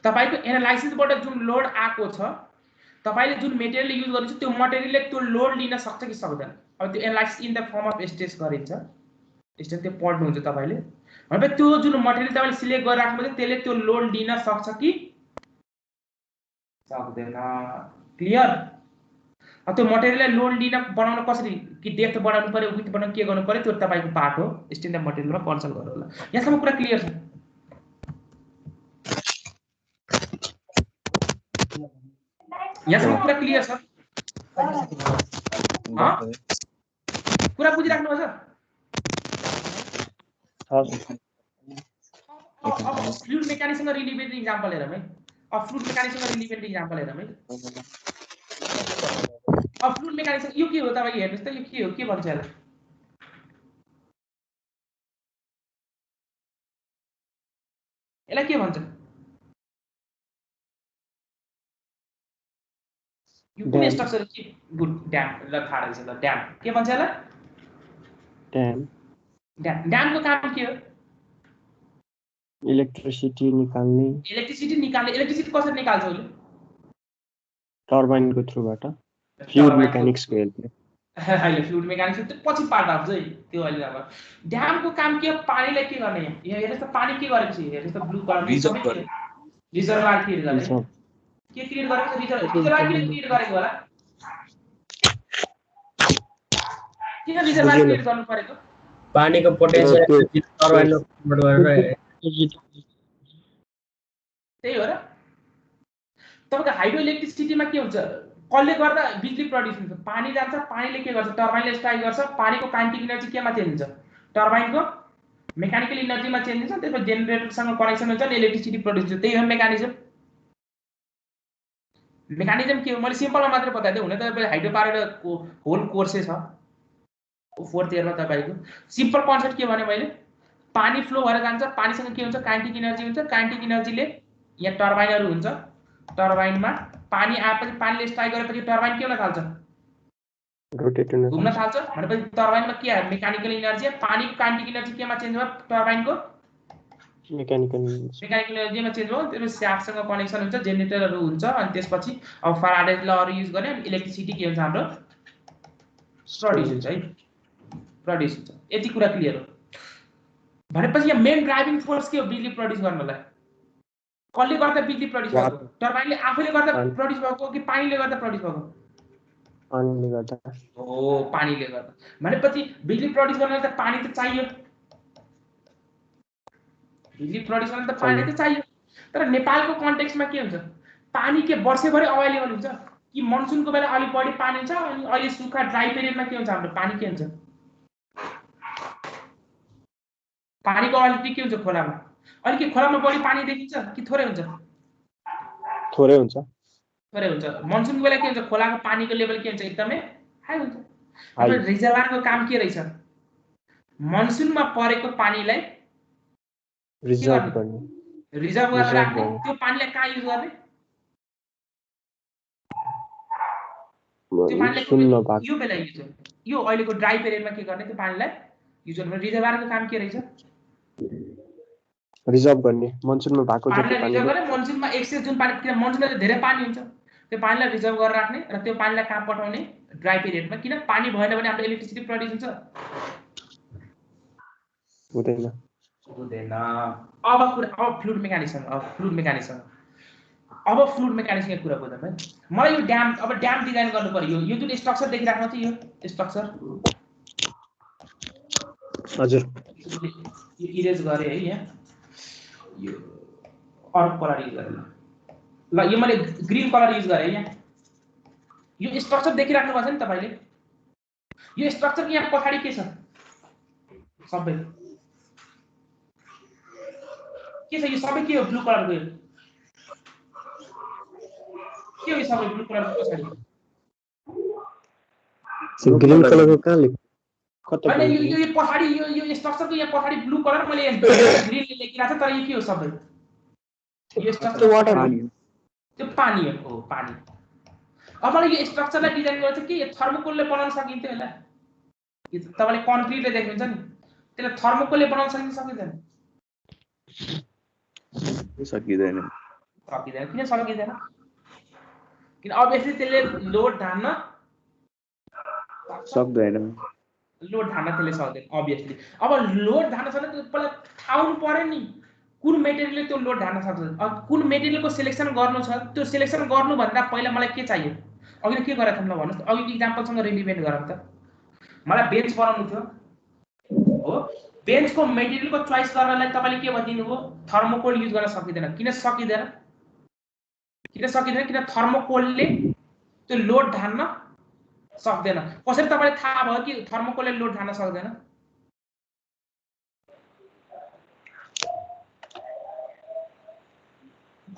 तपाईको एनालाइसिसबाट जुन लोड आको छ तपाईले जुन मेटेरियल युज गर्नुहुन्छ त्यो मटेरियलले त्यो लोड लिन सक्छ कि सक्दैन अब त्यो analysis in the form of stress गरिन्छ स्ट्रेस त्यो पढ्नुहुन्छ तपाईले भनेपछि त्यो जुन मटेरियल तपाईले सिलेक्ट गरेर राख्नुहुन्छ त्यसले त्यो लोड लिन सक्छ कि सक्दैन क्लियर अब त्यो मटेरियलले लोड लिन बनाउन कसरी कि डेप्थ बढाउनु पर्यो विड्थ बनाउन के गर्नु पर्यो त्यो तपाईको पार्ट हो स्ट्रेन्थ अफ मटेरियलमा कन्सल्ट गर्नु होला यहाँसम्म कुरा क्लियर छ यहाँसम्म कुरा क्लियर छ कुरा बुझिराख्नु छ फ्लुइड मेकानिक्ससँग रिलेटेड एक्जाम्पल हेरौँ है अब फ्लुइड मेकानिक्ससँग रिलेटेड एक्जाम्पल हेरौँ है अब फ्लुइड मेकानिक्स यो के हो तपाईले हेर्नुस् त यो के हो के भन्छ यसलाई यसलाई के भन्छ यो कुन स्ट्रक्चर के गुड ड्याम ल थाहा रहेछ ल ड्याम के भन्छ यसलाई ड्याम ड्यामको काम के हो इलेक्ट्रिसिटी निकाल्ने इलेक्ट्रिसिटी कसरी निकाल्छ उसले टर्बाइनको थ्रुबाट फ्लुइड मेकानिक्सको हेल्पले अहिले फ्लुइड मेकानिक्स त्यो पछि पार्ट आउँछ है त्यो अहिले अब ड्यामको काम के हो पानीलाई के गर्ने यहाँ हेर्नुस् त पानी के गरेको छ हेर्नुस् त ब्लू कलर रिजर्भर क्रिएट गर्ने के क्रिएट गरेको छ रिजर्भर किन क्रिएट गरेको होला किन रिजर्भर क्रिएट गर्नु परेको पानीको पोटेन्शियल टर्बाइनमा कन्भर्ट गरेर त्यही हो र तपाईको हाइड्रो इलेक्ट्रिसिटीमा के हुन्छ कसले गर्दा बिजुली प्रड्युस हुन्छ पानी जान्छ पानीले के गर्छ टर्बाइनले स्ट्राइक गर्छ पानीको काइनेटिक एनर्जी केमा चेन्ज हुन्छ टर्बाइनको मेकानिकल एनर्जीमा चेन्ज हुन्छ त्यसपछि जेनेरेटरसँग कनेक्सन हुन्छ अनि इलेक्ट्रिसिटी प्रड्युस हुन्छ त्यही हो मेकानिजम के हो मैले सिम्पलमा मात्र बताइदिए हुन त हाइड्रो पावरको होल कोर्सै छ फोर्थ इयरमा तपाईको सिम्पल कन्सेप्ट के भने मैले पानी फ्लो भएर जान्छ पानीसँग के हुन्छ काइनेटिक एनर्जी हुन्छ काइनेटिक एनर्जीले यहाँ टर्बाइनहरु हुन्छ टर्बाइनमा पानी आएपछि पानीले स्ट्राइक गरेपछि टर्बाइन के हुन थाल्छ रोटेट हुन घुम्न थाल्छ भनेपछि टर्बाइनमा के आयो मेकानिकल एनर्जी पानीको काइनेटिक एनर्जी केमा चेन्ज भयो टर्बाइनको मेकानिकल एनर्जीमा चेन्ज भयो त्यसपछि स्याफ्टसँग कनेक्सन हुन्छ जेनेरेटरहरु हुन्छ अनि त्यसपछि अब फ्याराडेज लहरु युज गर्ने अनि इलेक्ट्रिसिटी के हुन्छ हाम्रो प्रड्युस हुन्छ है प्रड्युस हुन्छ यति कुरा क्लियर हो भनेपछि यहाँ मेन ड्राइभिङ फोर्स के हो बिजुली प्रड्युस गर्नलाई कसले गर्दा बिजुली प्रड्युस भएको टर्बाइनले आफैले गर्दा प्रड्युस भएको कि पानीले गर्दा प्रड्युस भएको पानीले गर्दा हो पानीले गर्दा भनेपछि बिजुली प्रड्युस गर्नलाई त पानी त चाहियो बिजुली प्रड्युस गर्न त पानी त चाहियो, तर नेपालको कन्टेक्स्टमा के हुन्छ, पानी के वर्षैभरि अभाइलेबल हुन्छ कि मनसुनको बेला अलिक बढी पानी हुन्छ अनि अहिले सुक्खा ड्राई पिरियडमा के हुन्छ, हाम्रो पानी के हुन्छ, पानीको क्वालिटी के हुन्छ खोलामा, अहिले के खोलामा बढी पानी देखिन्छ कि थोरै हुन्छ, थोरै हुन्छ, थोरै हुन्छ। मनसुनको बेला के हुन्छ, खोलाको पानीको लेभल के हुन्छ, एकदमै हाई हुन्छ। अब रिजर्भरको काम के रहेछ, मनसुनमा परेको पानीलाई रिजर्भ गर्ने, रिजर्भ गरेर राख्ने, त्यो पानीलाई कहाँ युज गर्ने, त्यो पानीलाई यो बेला युज गर्ने, यो अहिलेको ड्राई पिरियडमा के गर्ने, त्यो पानीलाई युज गर्ने। रिजर्भरको काम के रहेछ, रिजर्भ गर्ने, मनसुनमा भएको पानीलाई रिजर्भ गर्ने। मनसुनमा एक्सेस जुन पानी, किन मनसुनमा त धेरै पानी हुन्छ, त्यो पानीलाई रिजर्भ गरेर राख्ने र त्यो पानीलाई कहाँ पठाउने, ड्राई पिरियडमा। किन पानी भएन भने हाम्रो इलेक्ट्रिसिटी प्रड्युस हुन्छ, हुँदैन। अब फ्लुइड मेकानिक्समा, अब फ्लुइड मेकानिक्सको कुरा बुझ्नु है। मलाई यो ड्याम, अब ड्याम डिजाइन गर्नु पर्यो, यो जुन स्ट्रक्चर देखिराख्नु छ, यो स्ट्रक्चर हजुर यो इरेज गरे है, यहाँ यो अर्को कलर युज गरे ल, यो मैले ग्रीन कलर युज गरे यहाँ। यो स्ट्रक्चर देखिराख्नु भएको छ नि तपाईले, यो स्ट्रक्चरको यहाँ पछाडी के छ, सबै के छ, यो सबै के हो, ब्लू कलरको, के हो यो सबै ब्लू कलरको पछाडी, ग्रीन कलरको कहाँ लेख, कता हैन यो पछाडी, यो स्ट्रक्चरको यहाँ पछाडी ब्लू कलर मैले ग्रीनले लेखिराछ, तर यो के हो सबै, यो स्ट्रक्चर वाटर, त्यो पानी हो, पानी। अब मलाई यो स्ट्रक्चरलाई डिजाइन गर्छ कि यो थर्मोकोलले बनाउन सकिन्थ्यो होला, यो तपाईले कन्क्रिटले देख्नुहुन्छ नि, त्यसलाई थर्मोकोलले बनाउन सकिन्छ, सकिँदैन, सकिँदैन, किन सकिँदैन, किन अभियसली त्यसले लोड धान्न सक्दैन, लोड धान्न त्यसले सक्दैन अभियसली। अब लोड धान्न सक्दैन त पहिला थाहा हुनु पर्यो नि कुन मेटेरियलले त्यो लोड धान्न सक्छ। अब कुन मेटेरियलको सिलेक्सन गर्नु छ, त्यो सिलेक्सन गर्नु भन्दा पहिला मलाई के चाहियो, अघि के गरेको थिएँ ल भन्नुस् त, अघिको इक्जाम्पलसँग रिलेभेन्ट गरौँ त। मलाई बेन्च बनाउनु थियो हो, बेन्चको मेटेरियलको चोइस गर्नलाई तपाईले के भनिदिनु भयो, थर्मोकोल युज गर्न सकिँदैन। किन सकिँदैन, किन थर्मोकोलले त्यो लोड धान्न सक्दैन। कसरी तपाईलाई थाहा भयो कि थर्मोकोलले लोड धान्न सक्दैन,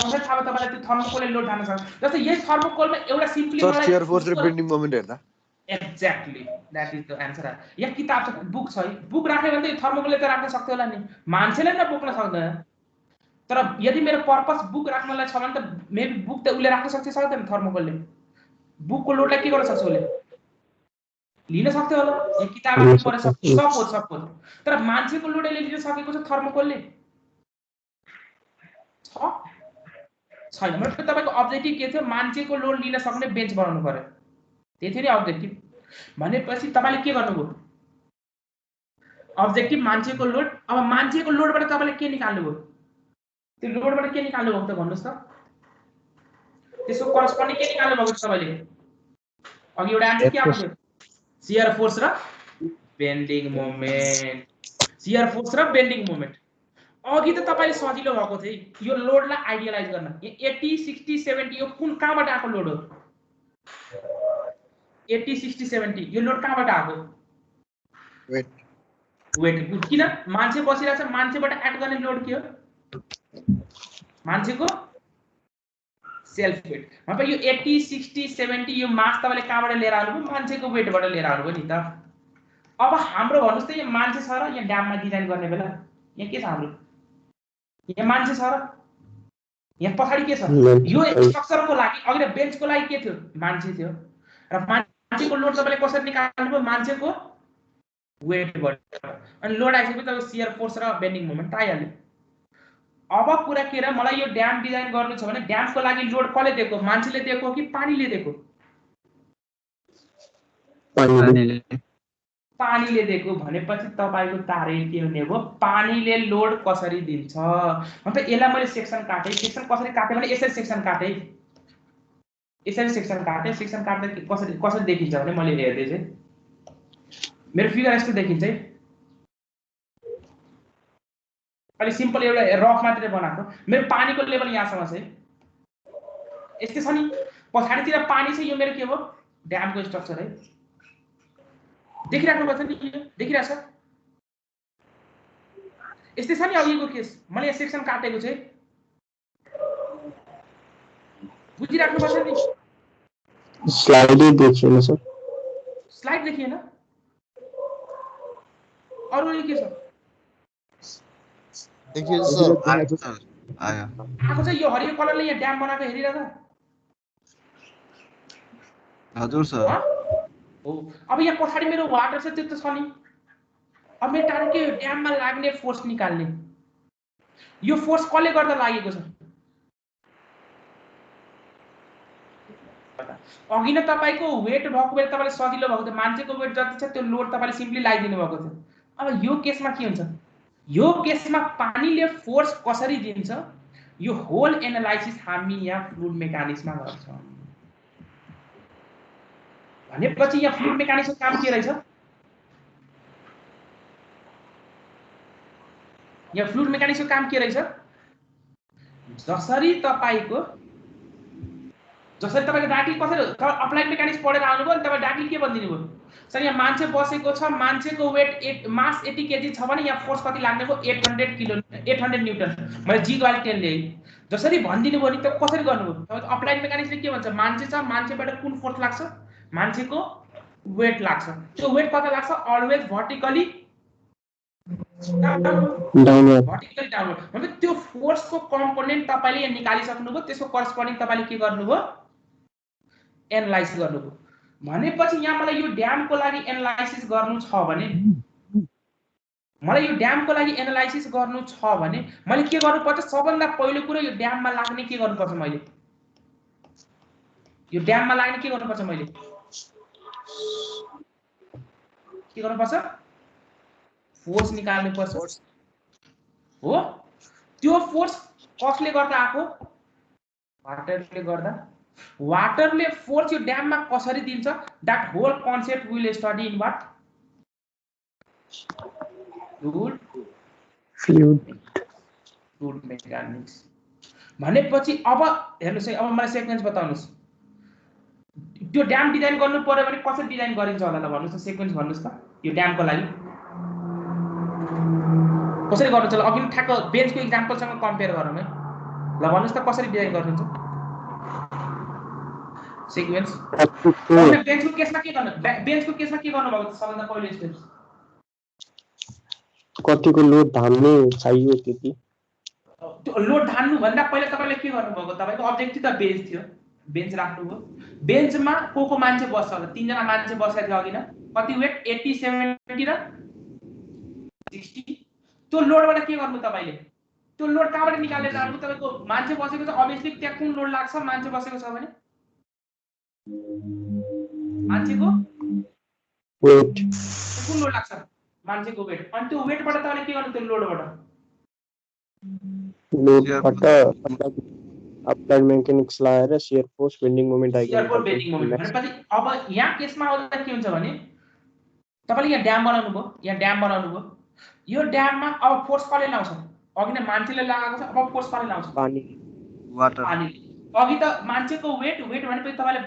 कसरी थाहा भयो तपाईलाई त्यो थर्मोकोलले लोड धान्न सक्दैन। जस्तै यही थर्मोकोलमा एउटा सिम्पली मलाई शियर फोर्स र बेन्डिङ मोमेन्ट हेर्दा exactly that is the answer. यहाँ किताब छ, बुक छ, बुक राख्यो भने त थर्मोकोलले त राख्न सक्थ्यो होला नि, मान्छेले नै बोक्न सक्दैन। तर यदि मेरो पर्पस बुक राख्नलाई छ भने त मेबी बुक त उसले राख्न सक्छ, सक्दैन थर्मोकोलले, बुकको लोडलाई के गर्न सक्छ, उसले लिन सक्थ्यो होला, यो किताब राख्नु पर्यो सपोज। तर मान्छेको लोड यसले लिन सकेको छ थर्मोकोलले छैन। मतलब तपाईको अब्जेक्टिभ के थियो, मान्छेको लोड लिन सक्ने बेन्च बनाउनु पर्यो, त्यही थियो नि अब्जेक्टिभ। भनेपछि तपाईले के गर्नुभयो, अब्जेक्टिभ मान्छेको लोड। अब मान्छेको लोडबाट तपाईले के निकाल्नुभयो, त्यो लोडबाट के निकाल्नु भएको त भन्नुस् त, त्यसको करस्पोन्डिङ के निकाल्नु भएको छ तपाईले, अघि एउटा आन्सर के आउँछ, शियर फोर्स र बेन्डिङ मोमेन्ट, शियर फोर्स र बेन्डिङ मोमेन्ट। अघि त तपाईले सजिलो भएको थियो यो लोडलाई आइडियलाइज गर्न, 80 60 70 यो कुन कहाँबाट आएको लोड हो, 80 60 70 यो लोड कहाँबाट आएको, वेट। किन मान्छे बसिरहेछ, मान्छेबाट एक्ट गर्ने लोड के हो, मान्छेको सेल्फ वेट। मतलब यो 80 60 70 यो मास तपाईले कहाँबाट लिएर आउनुभयो, मान्छेको वेटबाट लिएर आउनुभयो नि त। अब हाम्रो भन्नुस् त यो मान्छे छ र यहाँ ड्याममा डिजाइन गर्ने बेला यहाँ के छ, हाम्रो यहाँ मान्छे छ र यहाँ पछाडी के छ, यो स्ट्रक्चरको लागि अघि त बेन्चको लागि के थियो, मान्छे थियो र मान्छेको लोड तपाईले कसरी निकाल्नुभयो, मान्छेको वेटबाट। अनि लोड आइसकेपछि तपाईको शियर फोर्स र बेन्डिङ मोमेन्ट आइहाल्यो। अब कुरा के र, मलाई यो ड्याम डिजाइन गर्नु छ भने ड्यामको लागि लोड कसले दिएको, मान्छेले दिएको कि पानीले दिएको, पानीले दिएको। भनेपछि तपाईको तारै के हुने भयो, पानीले लोड कसरी दिन्छ। मतलब यसलाई मैले सेक्सन काटे, सेक्सन कसरी काटे भने यसरी सेक्सन काटे, यसरी सेक्सन काटे। सेक्सन काट्दा कसरी देखिन्छ भने मैले हेर्दै चाहिँ मेरो फिगर यस्तो देखिन्छ है, अलि सिम्पल एउटा रफ मात्रै बनाएको मेरो पानीको लेभल यहाँसम्म छ यस्तै छ नि पछाडितिर पानी छ यो मेरो के हो ड्यामको स्ट्रक्चर है देखिराख्नु पर्छ नि देखिरहेछ यस्तै छ नि अब यो केस मैले यहाँ सेक्सन काटेको छु बुझिराख्नु पर्छ नि स्लाइडै देखिएन सर स्लाइड देखिएन अरु यो के छ देखियो सर आयो सर आयो आको चाहिँ यो हरियो कलरले यहाँ ड्याम बनाएको हेरिरहेछ हजुर सर हो अब यहाँ पछाडी मेरो वाटर छ त्यो त छ नि अब मेरो टार्गेट के ड्याममा लाग्ने फोर्स निकाल्ने यो फोर्स कसले गर्दा लागेको छ अघि नै तपाईको वेट भएको बेला तपाईले सजिलो भएको थियो मान्छेको वेट जति छ त्यो लोड तपाईले सिम्पली लगाइदिनु भएको थियो अब यो केसमा के हुन्छ यो केसमा पानीले फोर्स कसरी दिन्छ यो होल एनालाइसिस हामी यहाँ फ्लुइड मेकानिक्समा गर्छौं भनेपछि यहाँ फ्लुइड मेकानिक्सको काम के रहेछ यहाँ फ्लुइड मेकानिक्सको काम के रहेछ जसरी तपाईको डाकिल कसरी अप्लाइड मेकानिक्स पढेर आउनुभयो नि तपाईले डाकिल के भन्दिनु भयो सर यहाँ मान्छे बसेको छ मान्छेको वेट मास 80 केजी छ भने यहाँ फोर्स कति लाग्ने भयो 800 न्यूटन मैले जी = 10 ल्याए जसरी भन्दिनु भयो नि त कसरी गर्नुभयो तपाईको अप्लाइड मेकानिक्सले के भन्छ मान्छे छ मान्छेबाट कुन फोर्स लाग्छ मान्छेको वेट लाग्छ त्यो वेट कता लाग्छ अलवेज भर्टिकली डाउनवर्ड मतलब त्यो फोर्सको कम्पोनेन्ट तपाईले यहाँ निकालिसक्नुभयो त्यसको करस्पोन्डिङ तपाईले के गर्नुभयो एनालाइज गर्नुभयो भनेपछि यहाँ मलाई यो ड्यामको लागि एनालाइसिस गर्नु छ भने मैले के गर्नुपर्छ सबभन्दा पहिलो कुरा यो ड्याममा लाग्ने के गर्नुपर्छ मैले के गर्नुपर्छ फोर्स निकाल्नु पर्छ हो त्यो फोर्स कसले गर्दा आको वाटरले फोर्स यो ड्याममा कसरी दिन्छ that whole concept will study in what fluid mechanics भनेपछि अब हेर्नुस् है अब मलाई सिक्वेन्स बताउनुस् त्यो ड्याम डिजाइन गर्नु पर्यो भने कसरी डिजाइन गरिन्छ होला ल भन्नुस् त सिक्वेन्स भन्नुस् त यो ड्यामको लागि कसरी गर्नुहुन्छ ल अघि ठ्याक्क बेन्चको एक्जाम्पलसँग कम्पेयर गरौँ है ल भन्नुस् त कसरी डिजाइन गर्नुहुन्छ सिक्वेन्स बेन्चको केसमा के गर्नु भएको सबभन्दा पहिलो स्टेप कतिको लोड धान्ने चाहियो त्यति त्यो लोड धान्नु भन्दा पहिला तपाईले के गर्नु भएको तपाईको अब्जेक्टिभ त बेन्च थियो बेन्च राख्नुभयो बेन्चमा को मान्छे बस्छ होला 3 जना मान्छे बसेको थियो अघि न कति वेट 80 70 र 60 त्यो लोडबाट के गर्नु तपाईले त्यो लोड कहाँबाट निकालेर जानु तपाईको मान्छे बसेको छ अभियसली त्यहाँ कुन लोड लाग्छ मान्छे बसेको छ भने मान्छेको वेट कुन लोड लाग्छ मान्छेको वेट अनि त्यो वेटबाट तपाईले के गर्नु त्यो लोडबाट अप्लाइड मेकानिक्स लगाएर शियर फोर्स बेन्डिङ मोमेन्ट भनेपछि अब यहाँ केसमा आउँदा के हुन्छ भने तपाईले यहाँ ड्याम बनाउनु भयो यो ड्याममा अब फोर्स कसले लाउँछ अघि नै मान्छेले लगाएको छ अब फोर्स कसले लाउँछ वाटर अघि त मान्छेको वेट भनेपछि तपाईले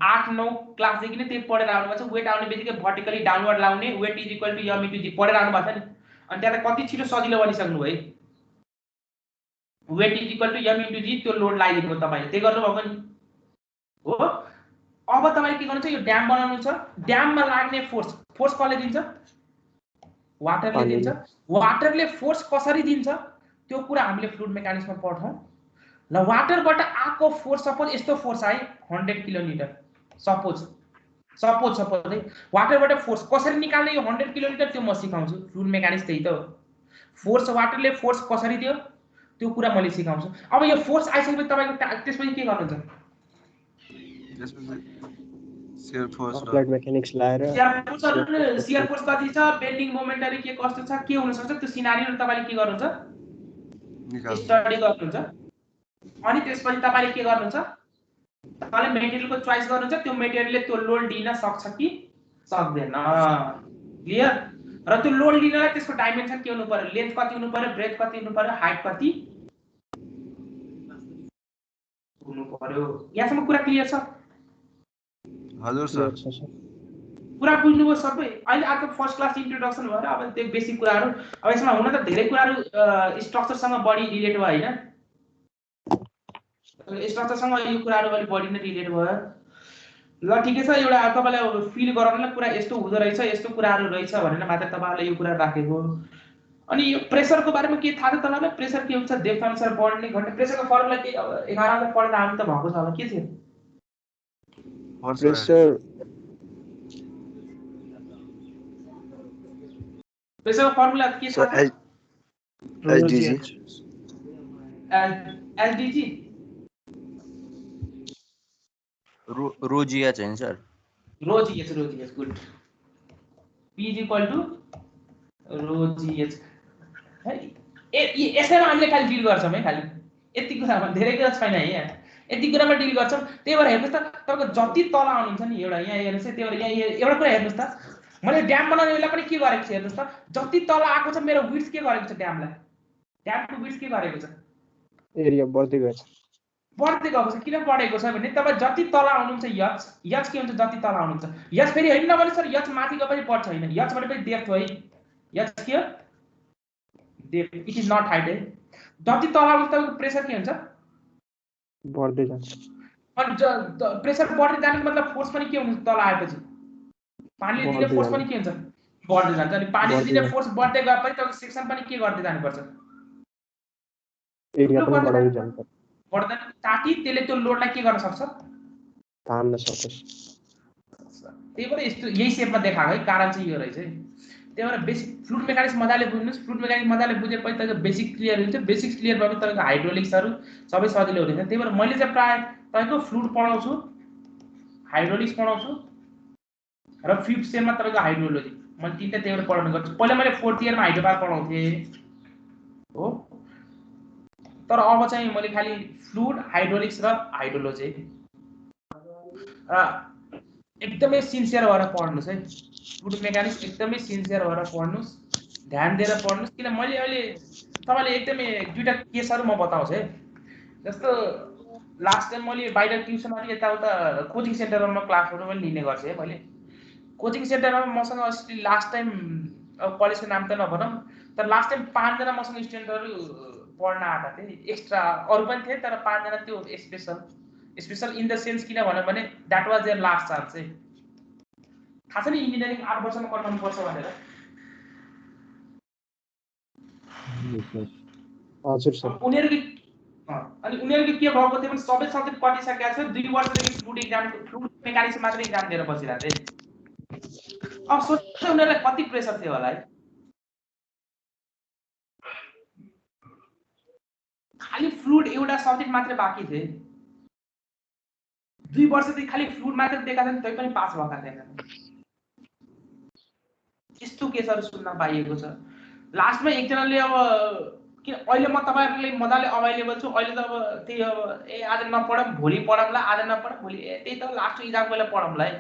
8-9 क्लास देखि नै त्यही पढेर आउनु भएको छ वेट आउने बित्तिकै भर्टिकली डाउनवर्ड लाउने वेट = m * g पढेर आउनु भएको छ नि अनि त्यहाँ त कति छिटो सजिलो बनिसक्नु भयो वेट = m * g त्यो लोड लगाइदिनु भयो तपाईले त्यही गर्नु भएको नि हो अब तपाईले के गर्नु छ यो ड्याम बनाउनु छ ड्याममा लाग्ने फोर्स कसले दिन्छ वाटरले दिन्छ वाटरले फोर्स कसरी दिन्छ त्यो कुरा हामीले फ्लुइड मेकानिक्समा पढ्छौं ल वाटरबाट आको फोर्स सपोज यस्तो फोर्स आयो 100 किलोमिटर सपोज है वाटरबाट फोर्स कसरी निकाल्ने यो 100 किलोमिटर त्यो म सिकाउँछु फ्लुइड मेकानिक्स त्यही त हो फोर्स वाटरले फोर्स कसरी दियो त्यो कुरा मैले सिकाउँछु अब यो फोर्स आइसकेपछि तपाईको त्यसपछि के गर्नुहुन्छ शियर फोर्स अप्लाइड मेकानिक्स लगाएर शियर फोर्स कति छ बेन्डिङ मोमेन्टरी के कस्तो छ के हुन सक्छ त्यो सिनारियो तपाईले के गर्नुहुन्छ स्टडी गर्नुहुन्छ अनि त्यसपछि तपाईले के गर्नुहुन्छ तपाईले मेटेरियलको चोइस गर्नुहुन्छ त्यो मेटेरियलले त्यो लोड दिन सक्छ कि सक्दैन क्लियर र त्यो लोड लिनलाई त्यसको डाइमेन्सन के हुनु पर्यो, लेन्थ कति हुनु पर्यो, ब्रेथ कति हुनु पर्यो, हाइट कति हुनु पर्यो। यहाँसम्म कुरा क्लियर छ? हजुर सर। कुरा बुझ्नुभयो सबै? अहिले आजको फर्स्ट क्लास इन्ट्रोडक्सन भएर अब त्यो बेसिक कुराहरू, अब यसमा हुन त धेरै कुराहरू स्ट्रक्चरसँग बढी रिलेट भयो हैन? स्ट्रक्चरसँग यो कुराहरू अलि बढी नै रिलेट भयो। ल ठिकै छ, एउटा तपाईलाई फिल गराउनलाई कुरा यस्तो हुँदो रहेछ, यस्तो कुराहरू रहेछ भनेर मात्र तपाईहरुले यो कुरा राखेको। अनि यो प्रेसरको बारेमा के थाहा छ तपाईलाई? प्रेसर के हुन्छ? डेप्थ अनुसार बढ्ने घट्ने। प्रेसरको फर्मुला के अब 11 मा पढेर आउनु त भएको छ होला, के थियो? प्रेसरको फर्मुला के छ? एसडीजी रोजिएच हैन सर? रोजिएच good. P is equal to रोजिएच है। यसैमा हामीले खाली डिल गर्छौं है, खाली यति कुरामा, धेरै कुरा छैन है यहाँ, यति कुरामा डिल गर्छौं। त्यही भएर हेर्नुस् त, तपाईको जति तल आउनुहुन्छ नि, एउटा यहाँ हेर्नुस् है, त्यही भएर यहाँ एउटा कुरा हेर्नुस् त, मैले ड्याम बनाउने बेला पनि के गरेको छु हेर्नुस् त, जति तल आएको छ मेरो विड्थ के गरेको छ, ड्यामलाई ड्यामको विड्थ के गरेको छ, एरिया बढ्दै गएको छ। बढ्दै गएको छ। किन बढेको छ भने तपाई जति तल आउनुहुन्छ यच के हुन्छ, जति तल आउनुहुन्छ यच फेरि हैन भने सर यच माथि गएपछि बढ्छ हैन, यच भनेपछि डेप्थ हो है, यच के हो, depth, it is not height है। जति तल आउँछ तपाईको प्रेसर के हुन्छ, बढ्दै जान्छ। अनि प्रेसर बढ्दै जाने मतलब फोर्स पनि के हुन्छ, तल आएपछि पानीले दिने फोर्स पनि के हुन्छ, बढ्दै जान्छ। अनि पानीले दिने फोर्स बढ्दै गएपछि तपाईको सेक्सन पनि के गर्दै जानुपर्छ, एरिया पनि बढाउँदै जान्छ, बढ्दैन, ताकि त्यसले त्यो लोडलाई के गर्न सक्छ, तान्न सक्छ। त्यही भएर यस्तो यही शेपमा देखाएको है, कारण चाहिँ यो रहेछ है। त्यही भएर बेसिक फ्लुइड मेकानिक्स मजाले बुझ्नुस्, फ्लुइड मेकानिक्स मजाले बुझेपछि तपाईको बेसिक क्लियर हुन्छ। बेसिक क्लियर भएपछि तपाईको हाइड्रोलिक्सहरु सबै सजिलो हुन्छ। त्यही भएर मैले चाहिँ प्राय तपाईको फ्लुइड पढाउँछु, हाइड्रोलिक्स पढाउँछु र 5th सेममा तपाईको हाइड्रोलोजी, मैले तीनटा त्यही भएर पढाउने गर्छु। पहिला मैले 4th इयरमा हाइड्रोपावर पढाउँथे हो, तर अब चाहिँ मैले खाली फ्लुइड, हाइड्रोलिक्स र हाइड्रोलोजी एकदमै सिन्सियर भएर पढ्नुस् है। फ्लुइड मेकानिक्स एकदमै सिन्सियर भएर पढ्नुस्, ध्यान दिएर पढ्नुस्। किन मैले अहिले तपाईले एकदमै दुईटा केसहरु म बताउँछु है। जस्तो लास्ट टाइम मैले बाहिर ट्युसनहरु यताउता कोचिङ सेन्टरमा क्लासहरु पनि लिने गर्छु है। मैले कोचिङ सेन्टरमा मसँग अस्ति लास्ट टाइम, अब कलेजको नाम त नभनौं, तर लास्ट टाइम 5 जना मसँग स्टुडेन्टहरु पढ्न आएका थिए। एक्स्ट्रा अरु पनि थिए, तर 5 जना त्यो स्पेशल इन द सेन्स किन भने that was their last chance है। थाहा छ नि इन्जिनियरिङ 8 वर्षमा गर्नु पर्छ भनेर। हजुर सर। उनीहरुले अनि उनीहरुले के भएको थियो भने सबै सब्जेक्ट पढिसकेका छ, 2 वर्षदेखि फ्लुइड मेकानिक्स मात्र एक्जाम दिएर बसिरहेको थिए। अब सोच्नु उनीहरुलाई कति प्रेसर थियो होला है। खाली फ्लुइड एउटा सब्जेक्ट मात्र बाँकी थियो, 2 वर्षदेखि खाली फ्लुइड मात्र देखाएको थियो, तै पनि पास भएका थिएनन्। यस्तो केसहरु सुन्न पाइएको छ। लास्टमा एकजनाले अब किन अहिले म तपाईहरुले मजाले अवेलेबल छु, अहिले त अब त्यही अब आज नपढम भोलि पढमला, आज नपढम भोलि त्यही त लास्ट एक्जाम पहिला पढमला है।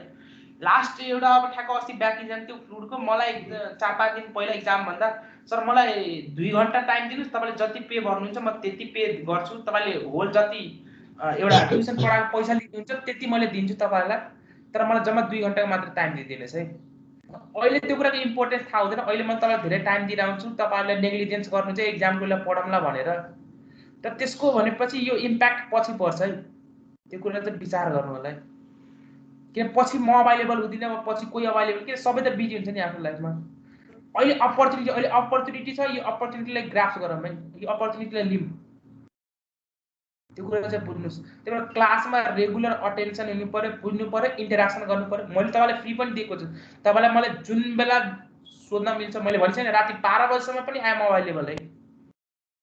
लास्ट एउटा अब ठ्याक्क अस्ति ब्याक एक्जाम थियो फ्लुइडको, मलाई 4-5 दिन पहिला एक्जाम भन्दा सर मलाई 2 घण्टा टाइम दिनुस्, तपाईले जति पे गर्नुहुन्छ म त्यति पे गर्छु, तपाईले होल जति एउटा ट्युसन पढाएको पैसा लिनुहुन्छ त्यति मैले दिन्छु तपाईहरुलाई, तर मलाई जम्मा 2 घण्टाको मात्र टाइम दिदिनुस् है। अहिले त्यो कुराको इम्पोर्टेन्स थाहा हुँदैन। अहिले म तपाईलाई धेरै टाइम दिइराउँछु, तपाईहरुले नेग्लिजेन्स गर्नु चाहिँ एक्जामको लागि पढमला भनेर, तर त्यसको भनेपछि यो इम्प्याक्ट पछि पर्छ है। त्यो कुरा चाहिँ विचार गर्नु होला है। किन पछि म अवेलेबल हुँदिन, पछि कोही अवेलेबल, किन सबै त बिजी हुन्छ नि आफ्नो लाइफमा। अहिले अपर्चुनिटी छ, यो अपर्चुनिटीलाई ग्रास्प गरौँ है, यो अपर्चुनिटीलाई लिम। त्यो कुरा चाहिँ बुझ्नुस्। त्यही भएर क्लासमा रेगुलर अटेन्सन हुनु पर्यो, बुझ्नु पर्यो, इन्टरेक्सन गर्नु पर्यो। मैले तपाईलाई फ्री पनि दिएको छु, तपाईलाई मलाई जुन बेला सोध्न मिल्छ, मैले भनिछ नि राति 12 बजेसम्म पनि आई एम अवेलेबल है।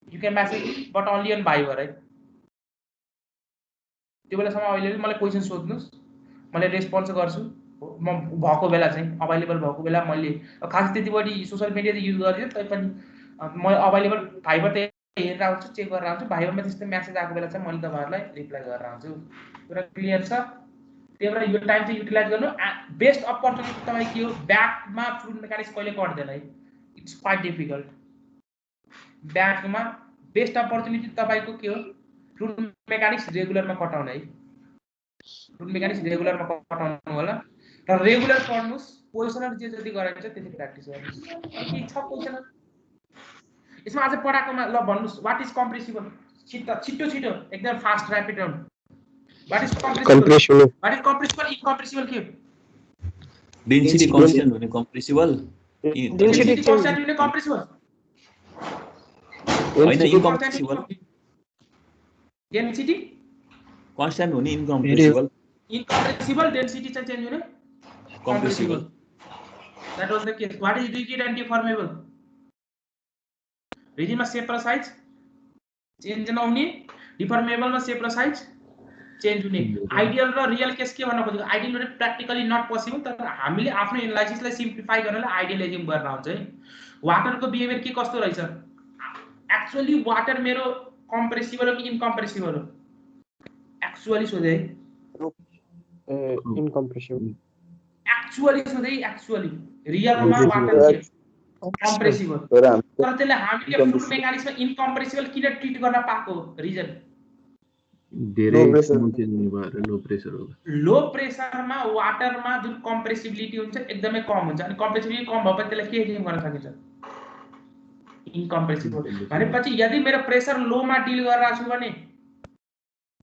You can message but only on Viber है। त्यो बेलासम्म अवेलेबल, मलाई क्वेशन सोध्नुस्, मैले रेस्पोन्स गर्छु। म भएको बेला चाहिँ अवेलेबल भएको बेला मैले खास त्यति बढी सोशल मिडिया त युज गर्दिन, तै पनि म अवेलेबल भाइबर त हेरेर आउँछु, चेक गरेर आउँछु। भाइबरमा त्यस्तो मेसेज आएको बेला चाहिँ मैले तपाईहरुलाई रिप्लाई गरेर आउँछु। कुरा क्लियर छ? त्यही भएर यो टाइम चाहिँ युटिलाइज गर्नु बेस्ट अपर्चुनिटी तपाईँ के हो ब्याकमा फ्लुइड मेकानिक्स कहिले कट्दैन है इट्स क्वाइट डिफिकल्ट ब्याकमा बेस्ट अपर्चुनिटी तपाईँको के हो फ्लुइड मेकानिक्स रेगुलरमा कटाउन है फ्लुइड मेकानिक्स रेगुलरमा कटाउनु होला र रेगुलर पढ्नुस् पोजिसनर जे जति गराइन्छ त्यति प्र्याक्टिस गर्नुस् के छ पोजिसनर यसमा आज पढाएकोमा ल भन्नुस् व्हाट इज कम्प्रेसिबल छिटो छिटो एकदम fast rapid round what is compressible what is compressible incompressible के डेन्सिटी कन्स्ट्यान्ट हुने कम्प्रेसिबल डेन्सिटी कन्स्ट्यान्ट हुने कम्प्रेसिबल हैन इनकम्प्रेसिबल डेन्सिटी कन्स्ट्यान्ट हुने इनकम्प्रेसिबल डेन्सिटी चाहिँ चेन्ज हुने compressible that was the case what is rigid and deformable rigid मा shape र size change नहुने डिफर्मेबल मा शेप र साइज चेन्ज हुने आइडियल र रियल केस के भन्न खोजेको आइडियल र प्र्याक्टिकली नट पोसिबल तर हामीले आफ्नो एनालाइसिसलाई सिम्प्लिफाई गर्नलाई आइडियलिजम गर्न हुन्छ है वाटरको बिहेभियर के कस्तो रहेछ एक्चुअली वाटर मेरो कम्प्रेसिबल हो कि इनकम्प्रेसिबल हो एक्चुअली सोधे है इनकम्प्रेसिबल एक्चुअली सोधे एक्चुअली रियलमा वाटर के कम्प्रेसिबल तर त्यसले हामीले फ्लुइड मेकानिक्समा इनकम्प्रेसिबल किन ट्रिट गर्न पाएको रिजन धेरै चेन्ज हुने भएर लो प्रेसर हो लो प्रेसरमा वाटरमा जुन कम्प्रेसिबिलिटी हुन्छ एकदमै कम हुन्छ अनि कम्प्रेसिबिलिटी कम भएपछि त्यसलाई के एजिम गर्न सकिन्छ इनकम्प्रेसिबल भनेपछि यदि मेरो प्रेसर लोमा डिल गरिरहेको छु भने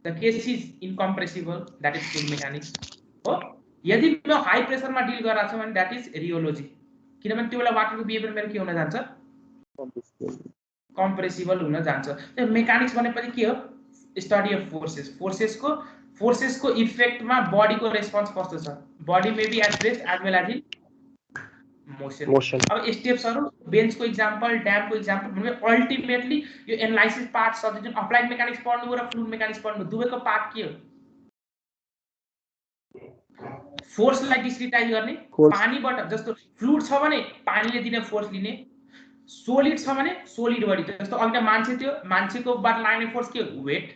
the case is incompressible that is fluid mechanics हो यदि म हाई प्रेसरमा डिल गरिरहेको छु भने दैट इज रियोलोजी किनभने त्यो बेला वाटरको बिहेभियर मेरो के हुन जान्छ कम्प्रेसिबल हुन जान्छ त्यो मेकानिक्स भनेपछि के हो स्टडी अफ फोर्सेसको इफेक्टमा बडीको रेस्पोन्स कस्तो छ body may be at rest as well as in motion अब स्टेप्सहरु बेन्चको एक्जाम्पल ड्यामको एक्जाम्पल भने अल्टिमेटली यो एनालाइसिस पार्ट सब्जेक्ट जुन अप्लाइड मेकानिक्स पढ्नु र फ्लुइड मेकानिक्स पढ्नु दुवैको पार्ट के हो फोर्सलाई डिस्क्रिटाइज गर्ने पानीबाट जस्तो फ्लुइड छ भने पानीले दिने फोर्स लिने सोलिड छ भने सोलिडबाट जस्तो अघि मान्छे थियो मान्छेकोबाट लाग्ने फोर्स के हो वेट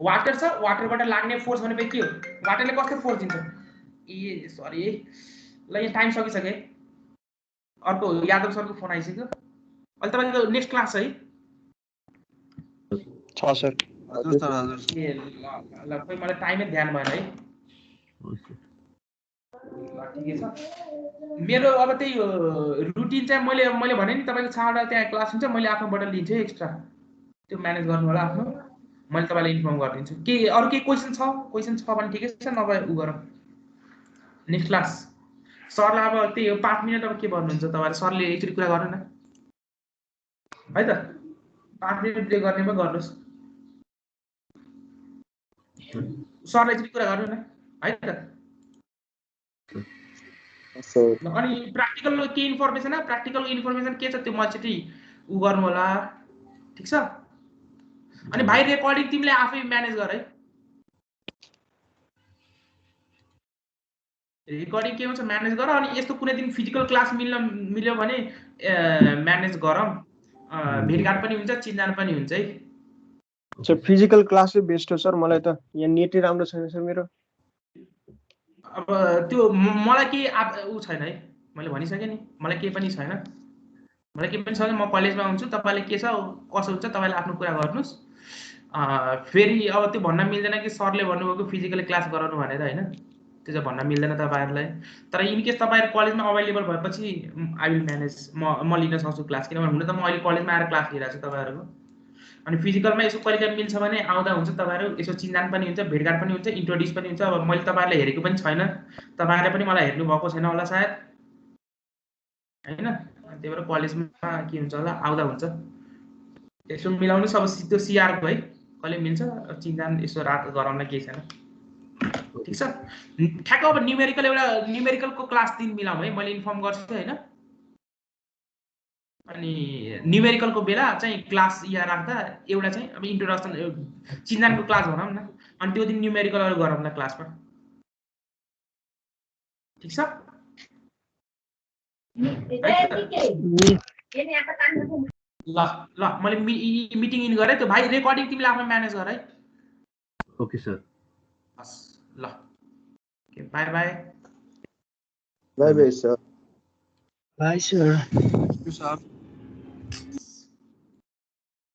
वाटर छ वाटरबाट लाग्ने फोर्स भनेपछि के हो वाटरले कस्तो फोर्स दिन्छ ए सरी ल यहाँ टाइम सकिसके अर्को यादव सरको फोन आइसक्यो अहिले तपाईको नेक्स्ट क्लास है छ सर हजुर सर हजुर ए ल खोइ मलाई टाइमै ध्यान भएन है ठिकै छ मेरो अब त्यही रुटिन चाहिँ मैले भने नि तपाईको 6 वटा त्यहाँ क्लास हुन्छ मैले आफ्नोबाट लिन्छु एक्स्ट्रा त्यो म्यानेज गर्नु होला आफ्नो मैले तपाईलाई इन्फर्म गरिदिन्छु के अरु के क्वेशन छ भने ठिकै छ नभए उ गरौँ नेक्स्ट क्लास सरलाई अब त्यही हो 5 मिनेट अब के भन्नुहुन्छ तपाईहरु सरले एकचोटी कुरा गर्नु न है त 5 मिनेट प्ले गर्ने भए गर्नुस् सरले एकचोटी कुरा गर्नु न है त अनि प्र्याक्टिकल के इन्फर्मेसन के छ त्यो म चाहिँ उ गर्नु होला ठीक छ अनि भाइ रेकर्डिङ तिमीले आफै म्यानेज गर है रेकर्डिङ के हुन्छ म्यानेज गर अनि यस्तो कुनै दिन फिजिकल क्लास मिल्यो भने म्यानेज गरौँ भेटघाट पनि हुन्छ चिन्जान पनि हुन्छ है सर फिजिकल क्लास चाहिँ बेस्ट हो सर मलाई त यहाँ नेटै राम्रो छैन सर मेरो अब त्यो मलाई के उ छैन है मैले भनिसके नि मलाई के पनि छैन म कलेजमा हुन्छु तपाईले के छ कसो हुन्छ तपाईले आफ्नो कुरा गर्नुस् फेरि अब त्यो भन्न मिल्दैन कि सरले भन्नुभएको फिजिकल क्लास गराउनु भनेर हैन त्यो चाहिँ भन्न मिल्दैन तपाईहरुलाई तर इन केस तपाईहरु कलेजमा अवेलेबल भएपछि आई विल म्यानेज म लिन सक्छु क्लास किनभने हुन त म अहिले कलेजमा आएर क्लास लिइरहेको छु तपाईहरुको अनि फिजिकलमा यसो कहिले मिल्छ भने आउँदा हुन्छ तपाईहरु यसो चिन्जान पनि हुन्छ भेटघाट पनि हुन्छ इन्ट्रोड्युस पनि हुन्छ अब मैले तपाईहरुलाई हेरेको पनि छैन तपाईहरुले पनि मलाई हेर्नु भएको छैन होला सायद हैन त्यही भएर कलेजमा के हुन्छ होला आउँदा हुन्छ यसो मिलाउनु सब त्यो सीआर को है कहिले मिल्छ चिन्जान यसो रात गराउन केही छैन ठीक छ ठ्याक्क अब न्यूमेरिकलको क्लास दिन मिलाउँ है मैले इन्फर्म गर्छु हैन अनि न्यूमेरिकलको बेला चाहिँ क्लास यहाँ राख्दा एउटा चाहिँ अब इन्ट्रोडक्सन चिन्जानको क्लास भनौँ न अनि त्यो दिन न्यूमेरिकलहरु गरौँ न क्लासमा ठीक छ ल मैले मिटिङ इन गरे त्यो भाइ रेकर्डिङ तिमीले आफै म्यानेज गर है ओके सर ल Okay, bye bye. Bye bye, sir. Bye, sir. Thank you, sir.